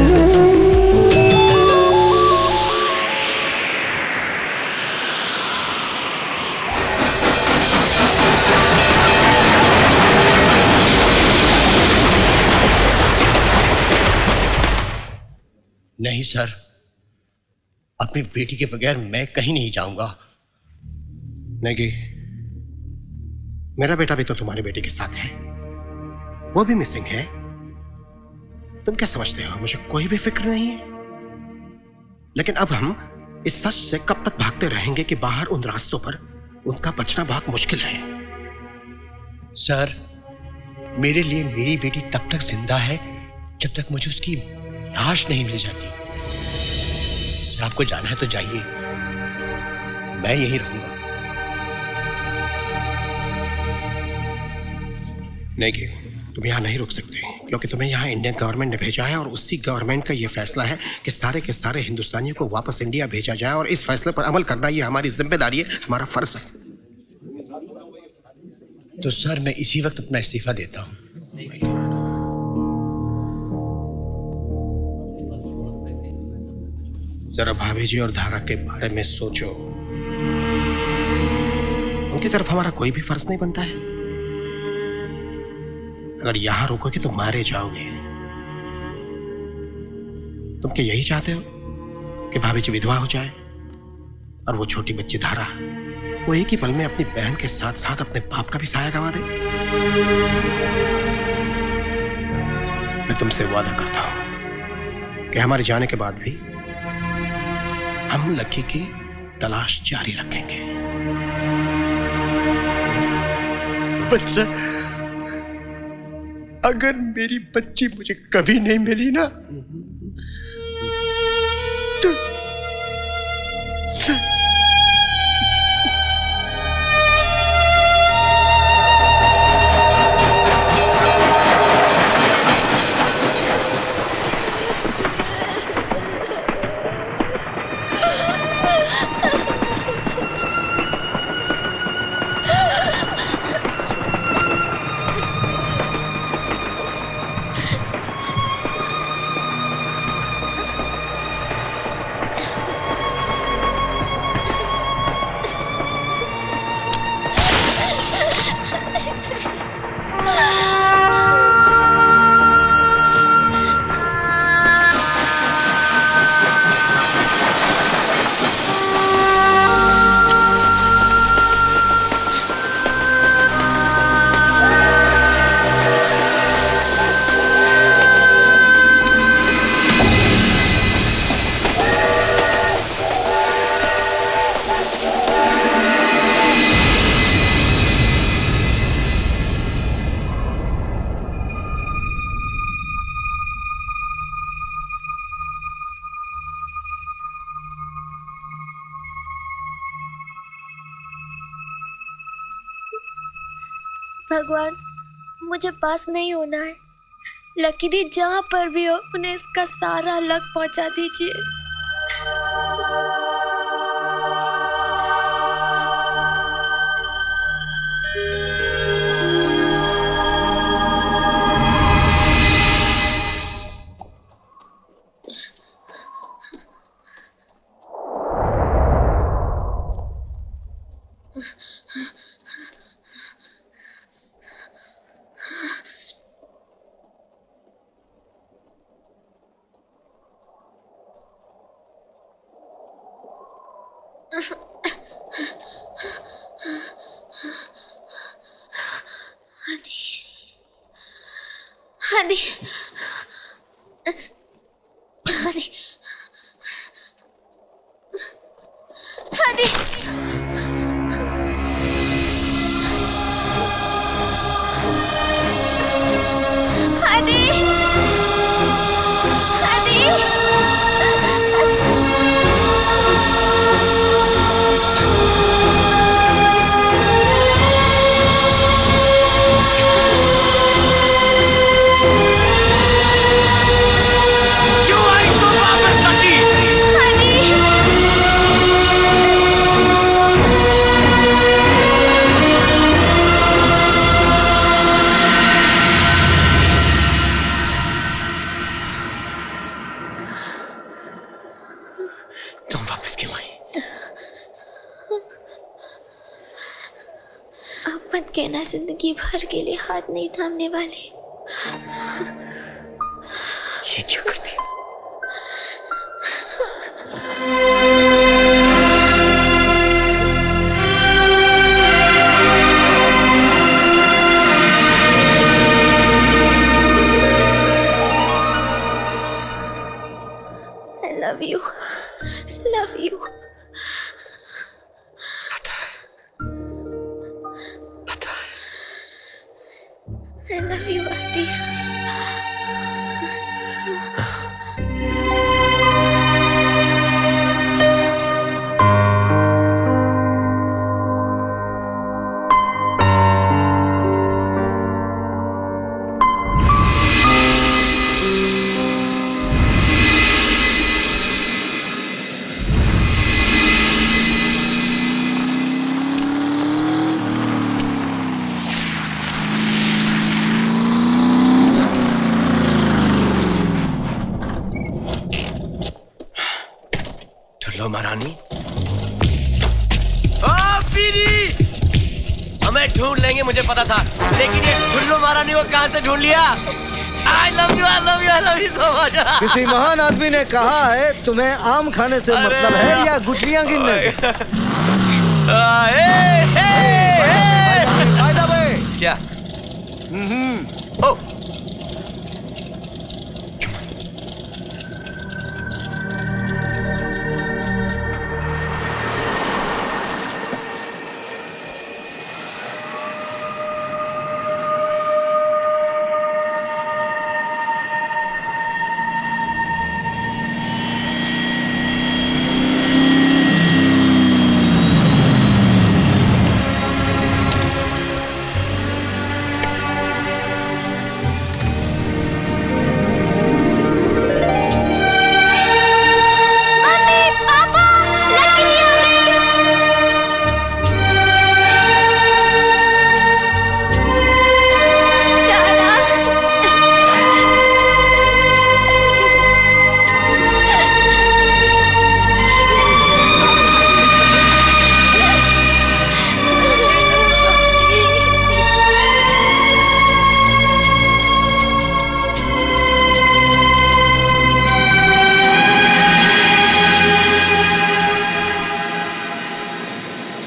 नहीं सर, अपनी बेटी के बगैर मैं कहीं नहीं जाऊंगा। नेगी, मेरा बेटा भी तो तुम्हारी बेटी के साथ है, वो भी मिसिंग है। तुम क्या समझते हो मुझे कोई भी फिक्र नहीं है? लेकिन अब हम इस सच से कब तक भागते रहेंगे कि बाहर उन रास्तों पर उनका बचना बहुत मुश्किल है। सर, मेरे लिए मेरी बेटी तब तक जिंदा है जब तक मुझे उसकी लाश नहीं मिल जाती। सर, आपको जाना है तो जाइए, मैं यहीं रहूंगा। नहीं, तुम यहाँ नहीं रुक सकते, क्योंकि तुम्हें यहाँ इंडियन गवर्नमेंट ने भेजा है और उसी गवर्नमेंट का ये फैसला है कि सारे के सारे हिंदुस्तानियों को वापस इंडिया भेजा जाए, और इस फैसले पर अमल करना ये हमारी जिम्मेदारी है, हमारा फर्ज है। तो सर, मैं इसी वक्त अपना इस्तीफा देता हूँ। जरा भाभी जी और धारा के बारे में सोचो। उनकी तरफ हमारा कोई भी फर्ज नहीं बनता है। अगर यहां रुकोगे तो मारे जाओगे। तुम क्या यही चाहते हो कि भाभी जी विधवा हो जाए और वो छोटी बच्ची धारा वो एक ही पल में अपनी बहन के साथ साथ अपने बाप का भी साया गंवा दे? मैं तुमसे वादा करता हूं कि हमारे जाने के बाद भी हम लकी की तलाश जारी रखेंगे। बच्चा, अगर मेरी बच्ची मुझे कभी नहीं मिली ना, तो भगवान, मुझे पास नहीं होना है। लकी दी जहाँ पर भी हो, उन्हें इसका सारा लक पहुँचा दीजिए। आदि, आदि, मत कहना जिंदगी भर के लिए हाथ नहीं थामने वाले। ये क्या करती? I love you. Love you. I love you, Adi. ठुल्लो महारानी, हमें ढूंढ लेंगे मुझे पता था, लेकिन ये ठुल्लो महारानी को कहां से ढूंढ लिया? I love you, I love you, I love you so much. किसी महान आदमी ने कहा है तुम्हें आम खाने से मतलब है या गुठलियां गिनने से? क्या? ओ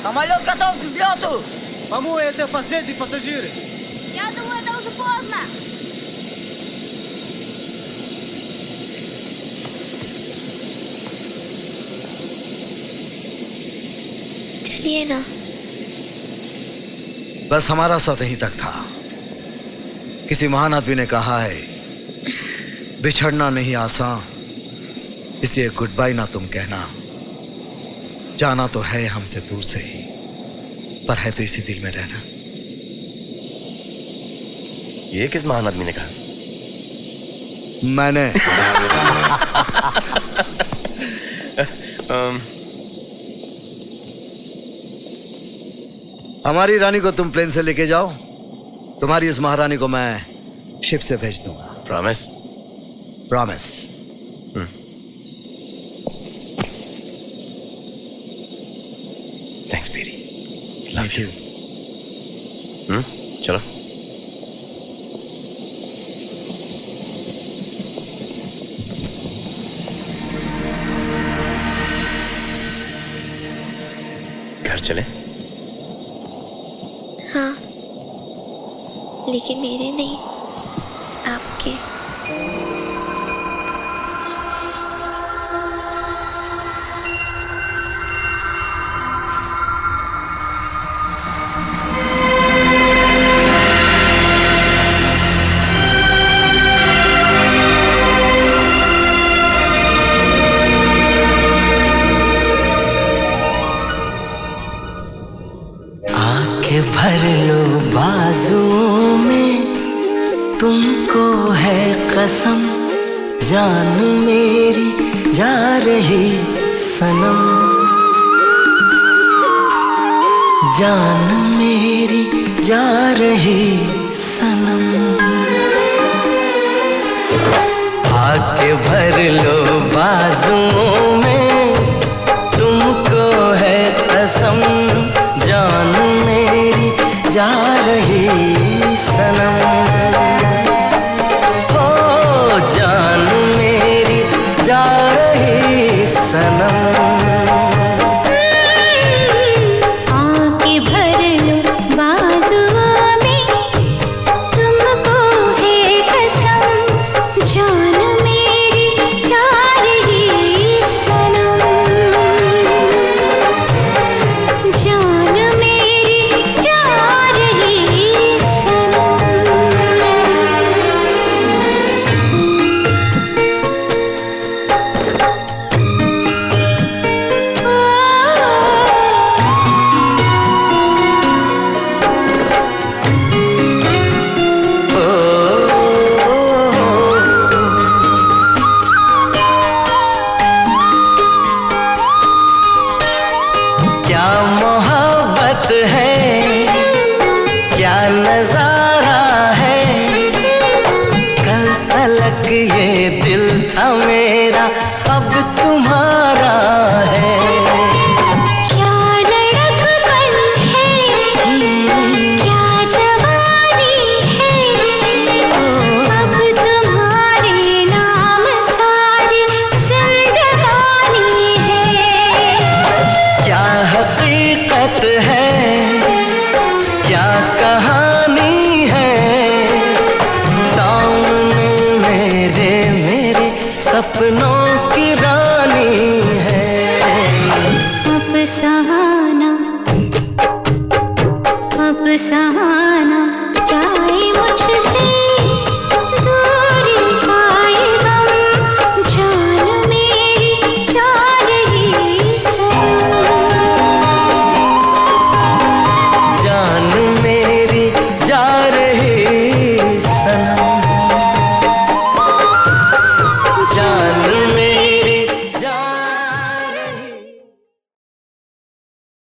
Самолет готов к взлету! По-моему, это последние пассажиры. Я думаю, это уже поздно. चलिए ना। बस हमारा साथ यहीं तक था। किसी महान आदमी ने कहा है बिछड़ना नहीं आसान, इसलिए गुड बाय ना तुम कहना। जाना तो है हमसे दूर से ही, पर है तो इसी दिल में रहना। ये किस महान आदमी ने कहा? मैंने। हमारी रानी को तुम प्लेन से लेके जाओ, तुम्हारी इस महारानी को मैं शिप से भेज दूंगा। प्रॉमिस? प्रॉमिस। थैंक्स बेरी, लव यू। चलो। घर चले? हाँ, लेकिन मेरे नहीं, आपके। भर लो बाजुओं में, तुमको है कसम, जान मेरी जा रही सनम, जान मेरी जा रही सनम। आके भर लो बाजुओं में, तुमको है कसम, जान मेरी जा सपनों की रानी है। अफसाना अफसाना